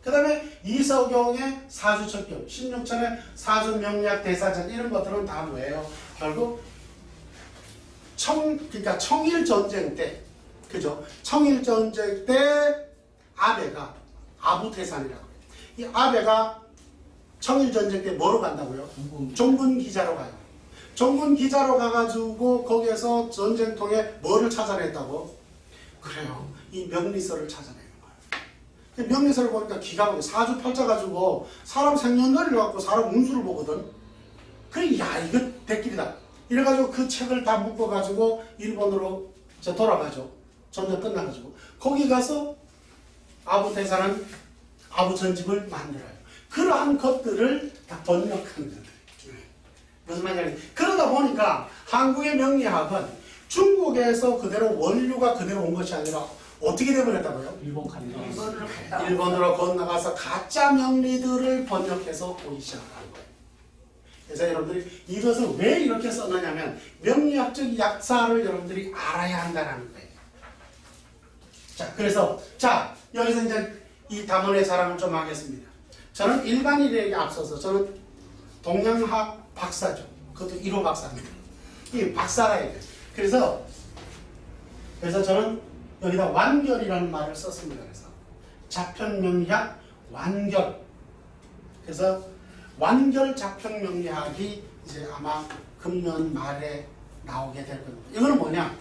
그 다음에 이서경의 사주첩경, 16천의 사주명리학 대사전, 이런 것들은 다 뭐예요? 결국 그러니까 청일전쟁 때, 그죠? 청일전쟁 때 아베가 아부태산이라고 해요. 이 아베가 청일전쟁 때 뭐로 간다고요? 종군 기자로 가요. 종군 기자로 가가지고 거기에서 전쟁통에 뭐를 찾아냈다고? 그래요. 이 명리서를 찾아내는 거예요. 명리서를 보니까 기가 막혀. 사주팔자 가지고 사람 생년월일을 갖고 사람 운수를 보거든. 그래, 야, 이거 대길이다. 이래가지고 그 책을 다 묶어가지고 일본으로 이제 돌아가죠. 전쟁 끝나가지고. 거기 가서 아부대사는 아부전집을 만들어요. 그러한 것들을 다 번역한 것들. 무슨 말이냐. 그러다 보니까 한국의 명리학은 중국에서 그대로 원류가 그대로 온 것이 아니라 어떻게 되어버렸다고요? 일본으로 건너가서 가짜 명리들을 번역해서 보기 시작한 거예요. 그래서 여러분들이 이것을 왜 이렇게 썼느냐면 명리학적 약사를 여러분들이 알아야 한다는 거예요. 자, 그래서 여기서 이제 이 담론의 자랑을 좀 하겠습니다. 저는 일반인에게 앞서서 저는 동양학 박사죠. 그것도 1호 박사입니다. 이 박사가 있어요. 그래서 저는 여기다 완결이라는 말을 썼습니다. 그래서 자평명리학 완결. 그래서 완결 자평명리학이 이제 아마 금년 말에 나오게 될 겁니다. 이거는 뭐냐?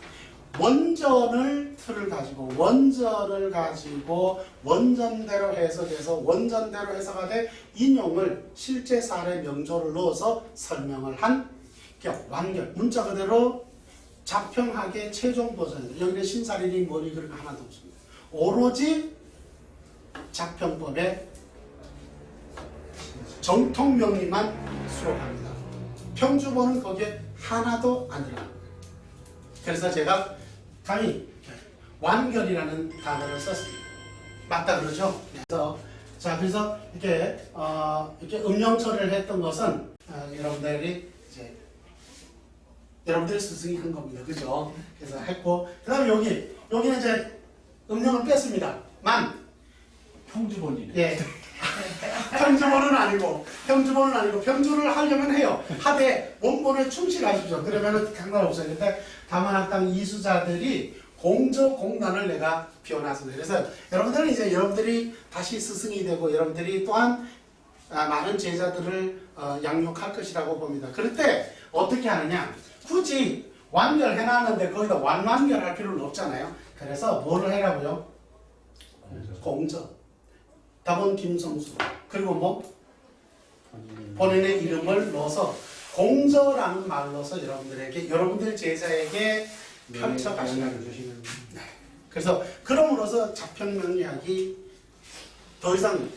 원전을 틀을 가지고 원전대로 해석해서 원전대로 해석하되 인용을 실제 사례 명조를 넣어서 설명을 한 완결. 문자 그대로 자평학의 최종 버전입니다. 여기는 신살인이 뭐니 그런 거 하나도 없습니다. 오로지 자평법의 정통명리만 수록합니다. 평주본은 거기에 하나도 안 들어갑니다. 그래서 제가 감히 완결이라는 단어를 썼습니다. 맞다 그러죠? 그래서 이렇게 음영 처리를 했던 것은 여러분들이 여러분들의 스승이 한 겁니다. 그죠? 그래서 했고, 그 다음에 여기는 이제 음영을 뺐습니다. 평주본이네. 예. 평주본은 아니고, 평주를 하려면 해요. 하되 원본에 충실하십시오. 그러면은 상관없어요. 근데 다만학당 이수자들이 공저공단을 내가 비워놨습니다. 그래서 여러분들은 이제 여러분들이 다시 스승이 되고 여러분들이 또한 많은 제자들을 양육할 것이라고 봅니다. 그럴 때 어떻게 하느냐? 굳이 완결해놨는데 거기다 완결할 필요는 없잖아요. 그래서 뭐를 해라고요? 공저. 답은 김성수. 그리고 본인의 이름을 넣어서 공저라는 말로서 여러분들 제자에게 펼쳐가시라는 주시는. 네. 그래서 그럼으로써 자평명리학이 더 이상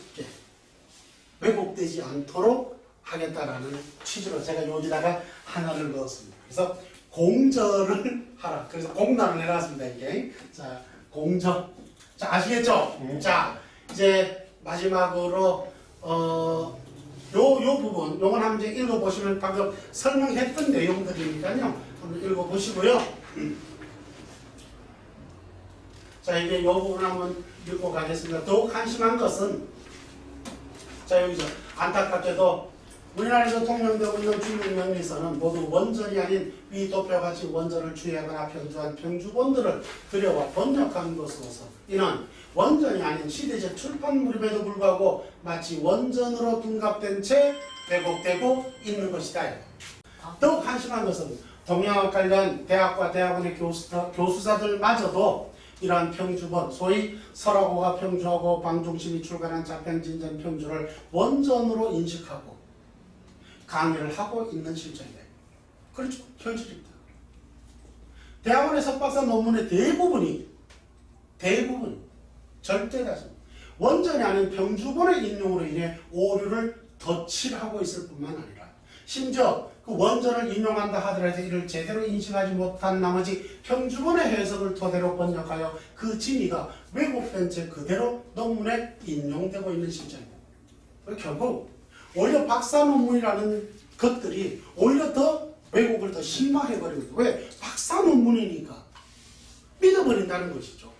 왜곡되지 않도록 하겠다라는 취지로 제가 여기다가 하나를 넣었습니다. 그래서 공저를 하라. 그래서 공단을 해놨습니다. 이게. 자, 공저. 자, 아시겠죠? 자, 이제 마지막으로 요 부분, 요건 한번 이제 읽어보시면 방금 설명했던 내용들이니까요. 한번 읽어보시고요. 자, 이제 요 부분 한번 읽고 가겠습니다. 더욱 한심한 것은, 자, 여기서 안타깝게도 우리나라에서 통용되고 있는 중국 명리서는 모두 원전이 아닌 위 도표같이 원전을 주의하거나 편주한 평주본들을 들여와 번역한 것으로서 이는 원전이 아닌 시대적 출판물임에도 불구하고 마치 원전으로 둔갑된 채 왜곡되고 있는 것이다. 더욱 한심한 것은 동양학 관련 대학과 대학원의 교수자들마저도 이러한 평주본, 소위 설화고가 평주하고 방중심이 출간한 자평진전 평주를 원전으로 인식하고 강의를 하고 있는 실정이에요. 그렇죠. 현실입니다. 대학원의 석박사 논문의 대부분이 절대 다수 원전이 아닌 평주본의 인용으로 인해 오류를 덧칠하고 있을 뿐만 아니라 심지어 그 원전을 인용한다 하더라도 이를 제대로 인식하지 못한 나머지 평주본의 해석을 토대로 번역하여 그 진위가 왜곡된 채 그대로 논문에 인용되고 있는 실정입니다. 결국 오히려 박사 논문이라는 것들이 오히려 더 왜곡을 더 심화해버립니다. 왜? 박사 논문이니까 믿어버린다는 것이죠.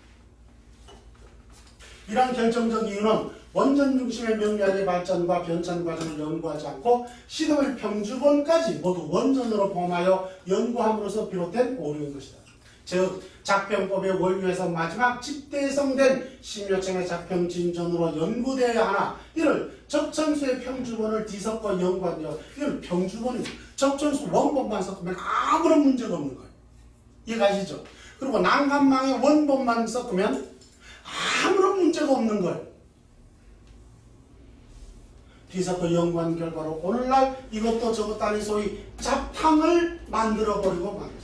이러한 결정적 이유는 원전 중심의 명리학의 발전과 변천 과정을 연구하지 않고 시도를 평주본까지 모두 원전으로 포함하여 연구함으로써 비롯된 오류인 것이다. 즉 작평법의 원류에서 마지막 집대성된 심요청의 작평진전으로 연구되어야 하나 이를 적천수의 평주본을 뒤섞어 연구하며 이걸 평주본입니다. 적천수 원본만 섞으면 아무런 문제가 없는 거예요. 이해가시죠? 그리고 난간망의 원본만 섞으면 아무런 문제가 없는 거예요. 뒤섞어 연구한 결과로 오늘날 이것도 저것도 아닌 소위 잡탕을 만들어버리고 말았습니다.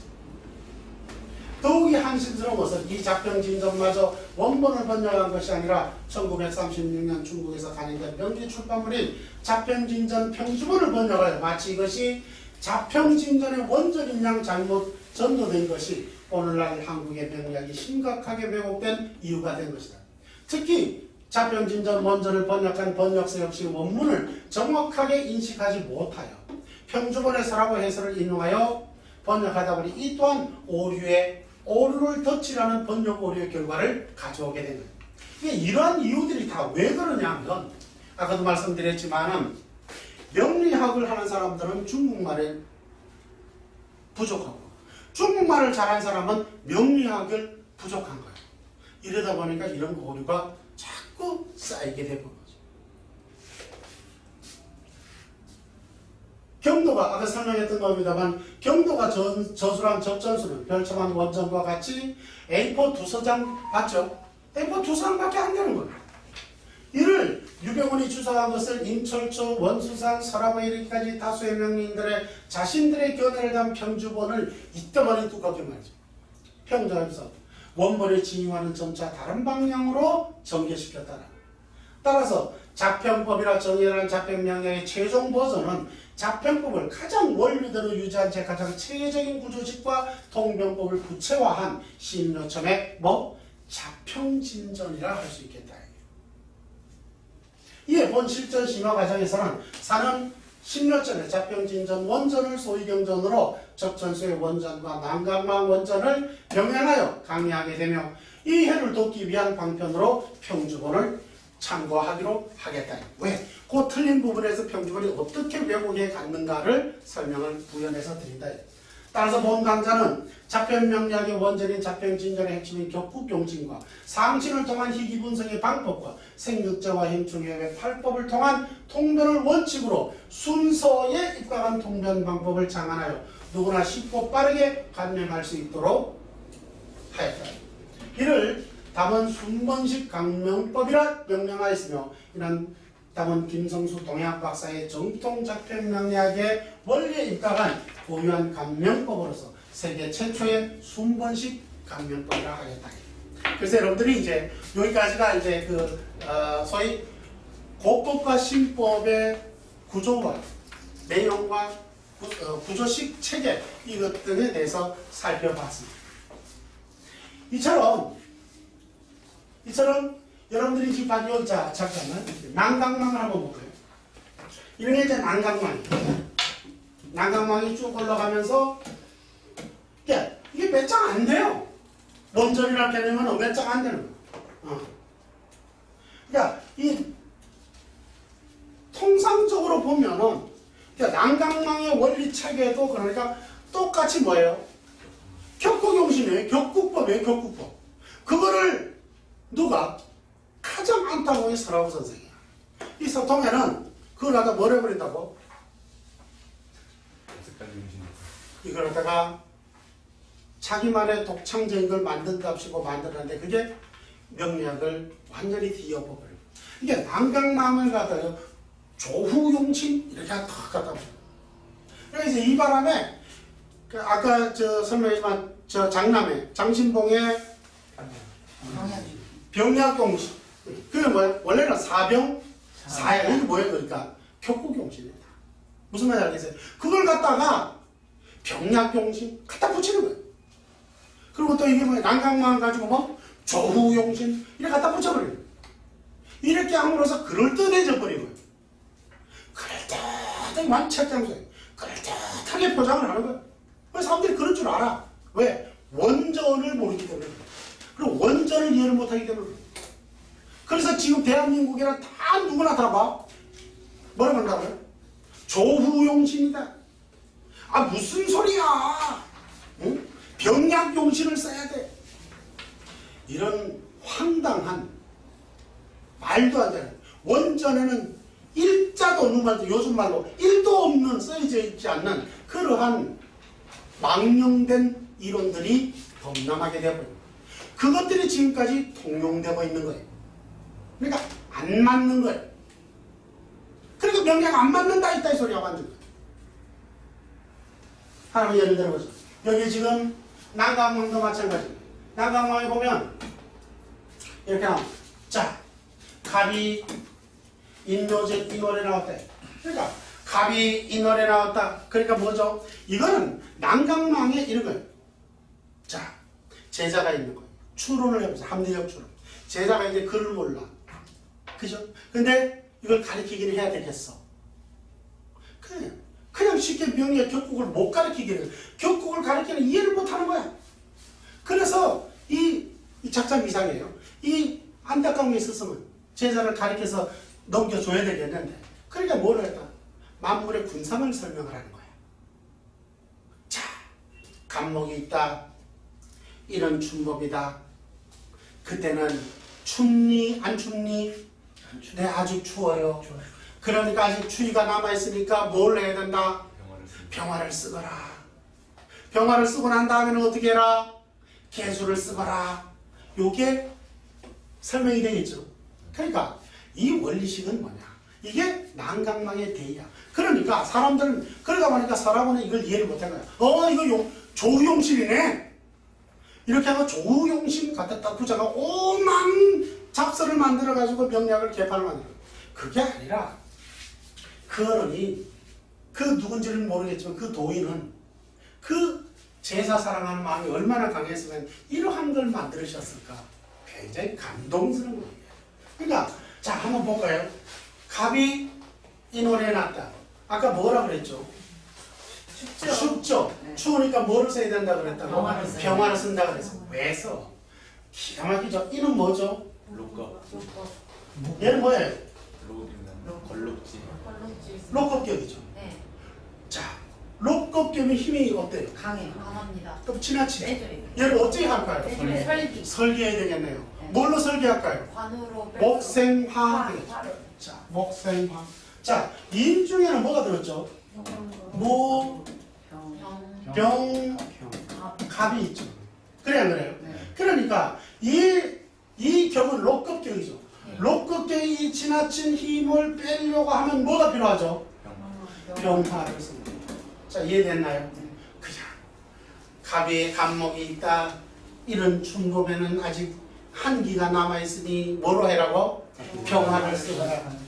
더욱이 한심스러운 것은 이 작평진전마저 원본을 번역한 것이 아니라 1936년 중국에서 간행된 명기 출판물인 작평진전 평주본을 번역하여 마치 이것이 작평진전의 원전인 양 잘못 전도된 것이 오늘날 한국의 명리학이 심각하게 왜곡된 이유가 된 것이다. 특히 작평진전 원전을 번역한 번역서 역시 원문을 정확하게 인식하지 못하여 평주본의 서라고 해설을 인용하여 번역하다 보니 이 또한 오류를 덧칠하는 번역 오류의 결과를 가져오게 된 거예요. 이러한 이유들이 다 왜 그러냐면 아까도 말씀드렸지만은 명리학을 하는 사람들은 중국말에 부족하고 중국말을 잘하는 사람은 명리학을 부족한 거예요. 이러다 보니까 이런 오류가 자꾸 쌓이게 되는 거죠. 경도가 아까 설명했던 겁니다만 경도가 저수랑 적전수는 별첨한 원전과 같이 A4 두서장 맞죠? A4 두서장밖에 안 되는 거예요. 이를 유병원이 주장한 것을 임철초, 원수상, 서라고 이르기까지 다수의 명리인들의 자신들의 견해를 담은 평주본을 이때만이 두껍게 말이죠. 평정에서 원본의 진유와는 점차 다른 방향으로 전개시켰다는. 따라서 작평법이라 정의하는 작평명령의 최종 버전은 작평법을 가장 원리대로 유지한 채 가장 체계적인 구조식과 통변법을 구체화한 심요점의 작평진전이라 할 수 있겠다. 이에 본 실전 심화 과정에서는 사는 심요점의 작평진전 원전을 소위경전으로 적천수의 원전과 난강망 원전을 병행하여 강의하게 되며 이 해를 돕기 위한 방편으로 평주본을 참고하기로 하겠다. 왜? 그 틀린 부분에서 평주본이 어떻게 왜곡해 갔는가를 설명을 부연해서 드린다. 따라서 본 강좌는 작평명리학의 원전인 작평진전의 핵심인 격국용진과 상신을 통한 희귀 분석의 방법과 생육제와 행충의 팔법을 통한 통변을 원칙으로 순서에 입각한 통변 방법을 장안하여 누구나 쉽고 빠르게 감명할 수 있도록 하였다. 이를 담은 순번식 강명법이라 명명하였으며 이는 담은 김성수 동양 박사의 정통 작평명리학의 원리에 입각한 고유한 강명법으로서 세계 최초의 순번식 강명법이라 하겠다. 그래서 여러분들이 이제 여기까지가 이제 소위 고법과 신법의 구조와 내용과 구조식 체계 이것 등에 대해서 살펴봤습니다. 이처럼 여러분들이 지금 봐요. 자, 잠깐만. 난강망을 한번 볼까요? 이런 게 이제 난강망이에요. 난강망이 쭉 올라가면서, 이게 몇 장 안 돼요. 원전이라는 개념은 몇 장 안 되는 거예요. 그러니까, 통상적으로 보면은, 난강망의 원리 체계도 그러니까 똑같이 뭐예요? 격국용신이에요. 격국법이에요. 격국법. 그거를 누가? 가장 안타고의 서라우 선생이야. 이 서통에는 그걸 갖다 뭘 해버린다고? 이걸 갖다가 자기만의 독창적인 걸 만든답시고 만들었는데 그게 명리학을 완전히 뒤엎어버려요. 이게 난강망을 갖다가 조후용친 이렇게 탁 갖다 붙여요. 그래서 이 바람에 아까 설명했지만 장남의 장신봉의 병약공식 그게 뭐야? 원래는 사병, 사야. 이게 뭐야? 그러니까 격국용신이다. 무슨 말인지 알겠어요? 그걸 갖다가 병약용신 갖다 붙이는 거예요. 그리고 또 이게 뭐야? 난강만 가지고 뭐 조후용신 이렇게 갖다 붙여버리는 거예요. 이렇게 함으로써 그럴듯해져 버리는 거예요. 그럴듯하게 많이 책장소에 그럴듯하게 포장을 하는 거예요. 그래서 사람들이 그럴 줄 알아. 왜? 원전을 모르기 때문에. 그리고 원전을 이해를 못하기 때문에. 그래서 지금 대한민국이란 다 누구나 다 봐. 뭐라고 한다고요? 조후용신이다. 아 무슨 소리야. 응? 병약용신을 써야 돼. 이런 황당한 말도 안 되는 원전에는 일자도 없는 말도 요즘 말로 1도 없는 써져 있지 않는 그러한 망령된 이론들이 범람하게 되어버려요. 그것들이 지금까지 통용되고 있는 거예요. 그러니까 안 맞는 거예요. 그러니까 명령 안 맞는다 있다 이 소리하고 앉은 거예요. 하나만 예를 들어보죠. 여기 지금 난강망도 마찬가지입니다. 난강망에 보면 이렇게 나옵니다. 자, 갑이 인묘제 인월에 나왔대. 그러니까 갑이 인월에 나왔다. 그러니까 뭐죠? 이거는 난강망에 이런 거예요. 자, 제자가 있는 거예요. 추론을 해보세요. 합리적 추론. 제자가 이제 글을 몰라. 그죠? 근데 이걸 가르치기는 해야 되겠어. 그냥 쉽게 명예 격국을 못 가르치기는 격국을 가르치는 이해를 못 하는 거야. 그래서 이 작전 이상이에요. 이 안타까운 게 있었으면 제자를 가르쳐서 넘겨줘야 되겠는데 그러니까 뭘 할까? 만물의 군상을 설명을 하는 거야. 자, 간목이 있다. 이런 춘법이다. 그때는 춥니 안 춥니? 네, 아직 추워요. 그러니까 아직 추위가 남아있으니까 뭘 해야 된다? 병화를 쓰거라. 병화를 쓰고 난 다음에는 어떻게 해라? 개수를 쓰거라. 요게 설명이 되겠죠. 그러니까 이 원리식은 뭐냐? 이게 난강망의 대의야. 그러니까 사람들은 그러다 보니까 사람은 이걸 이해를 못한 거야. 이거 조후용신이네. 이렇게 하고 조후용신 갖다 딱 붙여가 오만 잡서를 만들어가지고 병약을 개판을 만들어. 그게 아니라 그 어른이 그 누군지를 모르겠지만 그 도인은 그 제사 사랑하는 마음이 얼마나 강했으면 이러한 걸 만들으셨을까. 굉장히 감동스러운 거예요. 그러니까 자 한번 볼까요? 갑이 인월에 났다. 아까 뭐라 그랬죠? 춥죠. 네. 추우니까 뭐를 써야 된다 그랬다고? 병화를 쓴다 그랬어. 왜 써? 기가 막히죠. 이는 뭐죠? 로커. 얘는 뭐예요? 걸록지. 록겁격이죠. 네. 자, 록겁격의 힘이 어때요? 강합니다. 좀 지나치죠. 빼줘요. 얘를 어떻게 할까요? 빼줘요. 설기. 설계해야 되겠네요. 네. 뭘로 설계할까요? 관으로 목생화. 화를. 자, 목생화. 자, 인 중에는 뭐가 들었죠? 무, 병, 갑이 있죠. 그래 안 그래요? 네. 그러니까 이 격은 록급격이죠. 네. 록급격이 지나친 힘을 빼려고 하면 뭐가 필요하죠? 병화를 씁니다. 자, 이해됐나요? 그냥 갑이 간목이 있다. 이런 춘법에는 아직 한기가 남아있으니 뭐로 해라고? 병화를 쓰거라.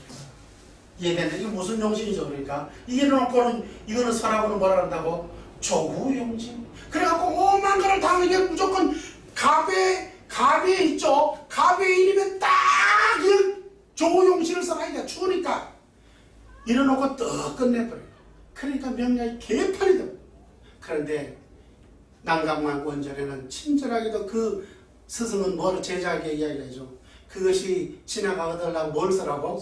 이해됐나? 이게 무슨 용신이죠? 그러니까 이게 놓고는 이거는 설하고는 뭐라 한다고? 조후용신. 그래갖고 오만 거를 다 이게 무조건 갑에 있죠. 갑의 일이면 딱 조후용신을 써라. 이게 추우니까 이래놓고 떡 끝내버려요. 그러니까 명량이 개판이 됩니다. 그런데 난강만 원전에는 친절하게도 그 스승은 뭐를 제자에게 이야기하죠. 그것이 지나가더라고 뭘 쓰라고?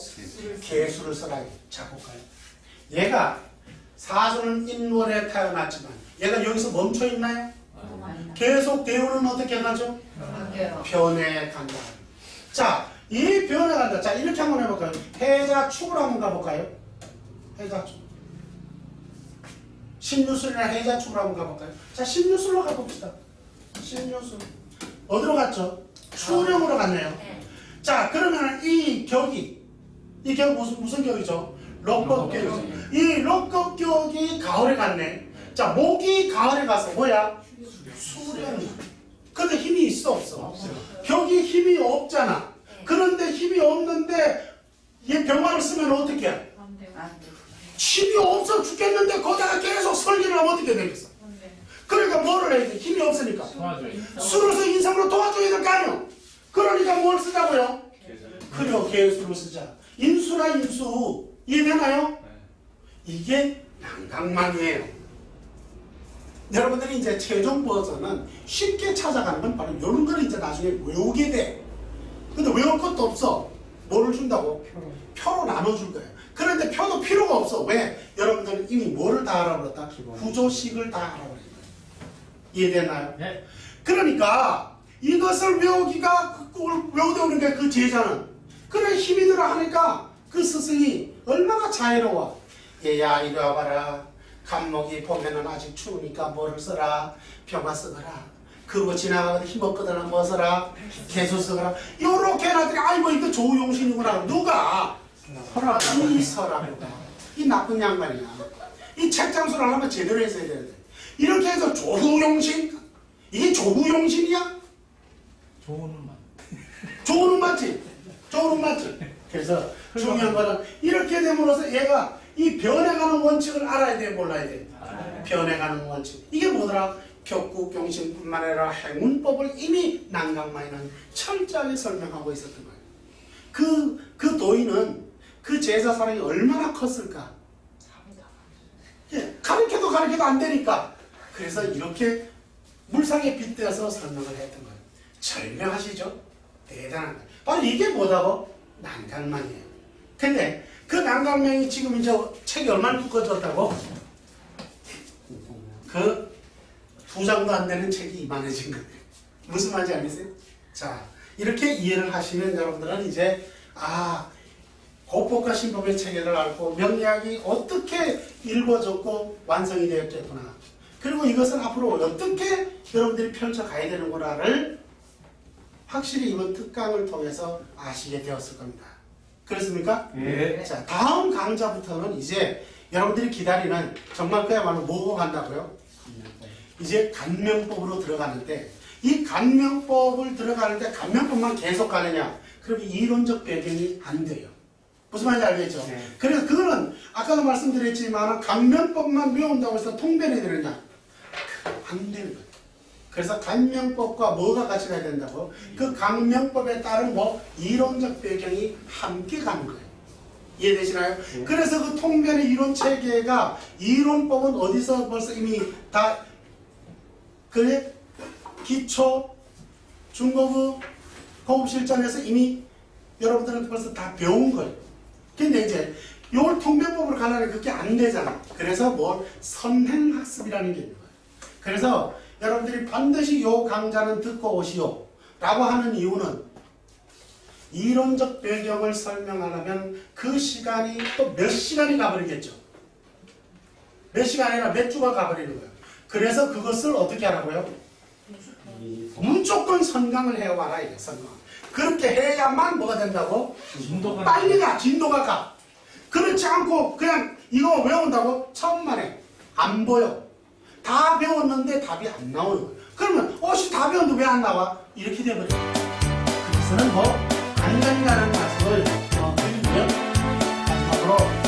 개수를 쓰라. 자 볼까요? 얘가 사주는 인월에 태어났지만 얘가 여기서 멈춰 있나요? 계속 대우는 어떻게 가죠? 변해 간다. 자, 이 변해 간다. 자, 이렇게 한번 해볼까요? 해자축을 한번 가볼까요? 해자축. 신유술이나 해자축을 한번 가볼까요? 자, 신유술로 가봅시다. 신유술. 어디로 갔죠? 수령으로 갔네요. 자, 그러면 이 격 무슨 격이죠? 록겁격이죠. 이 록겁격이 가을에 갔네. 자, 목이 가을에 가서 뭐야? 수령이. 근데 힘이 있어 없어? 격이 힘이 없잖아. 그런데 힘이 없는데 얘 병화를 쓰면 어떻게 해? 안 돼요. 힘이 없어 죽겠는데 거기다가 계속 설계를 하면 어떻게 되겠어? 안 돼요. 그러니까 뭐를 해야 돼? 힘이 없으니까 도와줘요. 수를 써 인성으로 도와줘야 될 거 아니야. 그러니까 뭘 쓰자고요? 그래요, 개수를 쓰자. 인수나 인수 이해되나요? 네. 이게 난강만이에요. 여러분들이 이제 최종 버전은 쉽게 찾아가는 건 바로 이런 거를 이제 나중에 외우게 돼. 근데 외울 것도 없어. 뭐를 준다고? 표로 나눠줄 거예요. 그런데 표도 필요가 없어. 왜? 여러분들은 이미 뭐를 다 알아버렸다? 구조식을 다 알아버린 거예요. 이해되나요? 네. 그러니까 이것을 외우기가 외우다 오는 게 그 제자는 그래 힘이 들어 하니까 그 스승이 얼마나 자애로워. 얘야 이리 와봐라. 간목이 보면은 아직 추우니까 뭐를 써라. 병화 쓰거라. 그거 지나가거든 힘없거든 뭐 써라. 개수 쓰거라. 요렇게 해놨더니 아이고 이거 조용신이구나. 누가? 이 서라고가. 이 나쁜 양반이야. 이 책장수를 하려면 제대로 했어야 되는데 이렇게 해서 조용신? 이게 조구용신이야? 좋은 맛. 좋은 맞지? 좋은 맞지? 그래서 중요한 거는 이렇게 됨으로써 얘가 이 변해가는 원칙을 알아야 돼, 몰라야 돼? 변해가는 원칙. 이게 뭐더라? 격국경신뿐만 아니라 행운법을 이미 난강만이는 철저하게 설명하고 있었던 거예요. 그 도인은 그 제자 사랑이 얼마나 컸을까? 예, 가르쳐도 안 되니까. 그래서 이렇게 물상에 빗대어서 설명을 했던 거예요. 절명하시죠? 대단한 거예요. 바로 이게 뭐다고? 난강만이에요. 근데 그 난강명이 지금 이제 책이 얼마나 두꺼워졌다고? 그 2장도 안 되는 책이 이만해진 거예요. 무슨 말인지 알겠어요? 자, 이렇게 이해를 하시면 여러분들은 이제 고법과 신법의 체계를 알고 명리학이 어떻게 이루어졌고 완성이 되었겠구나. 그리고 이것은 앞으로 어떻게 여러분들이 펼쳐가야 되는구나를 확실히 이번 특강을 통해서 아시게 되었을 겁니다. 그렇습니까? 네. 자, 다음 강좌부터는 이제 여러분들이 기다리는 정말 그야말로 뭐고 간다고요? 이제 간명법으로 들어가는데 이 간명법을 들어가는 데 간명법만 계속 가느냐? 그럼 이론적 배경이 안 돼요. 무슨 말인지 알겠죠? 네. 그래서 그거는 아까도 말씀드렸지만 간명법만 외운다고 해서 통변이 되느냐? 안 되는 거예요. 그래서 간명법과 뭐가 같이 가야 된다고? 그 간명법에 따른 이론적 배경이 함께 가는 거예요. 이해되시나요? 그래서 그 통변의 이론 체계가 이론법은 어디서 벌써 이미 다 그래 기초, 중고급, 고급 실전에서 이미 여러분들은 벌써 다 배운 거예요. 근데 이제 요 통변법으로 가려면 그게 안 되잖아. 그래서 선행학습이라는 게 있는 거예요. 그래서 여러분들이 반드시 요 강좌는 듣고 오시오 라고 하는 이유는 이론적 배경을 설명하려면 그 시간이 또 몇 시간이 가버리겠죠. 몇 시간이 아니라 몇 주가 가버리는 거예요. 그래서 그것을 어떻게 하라고요? 무조건 선강을 해와라 이게 선강. 그렇게 해야만 뭐가 된다고? 진도가 빨리 가, 진도가 가. 그렇지 않고 그냥 이거 외운다고 천만에 안 보여. 다 배웠는데 답이 안 나오는 거예요. 그러면 다 배웠는데 왜 안 나와? 이렇게 돼버려요. 그래서는 간단히 가는 말씀을 드리고요. 마지막으로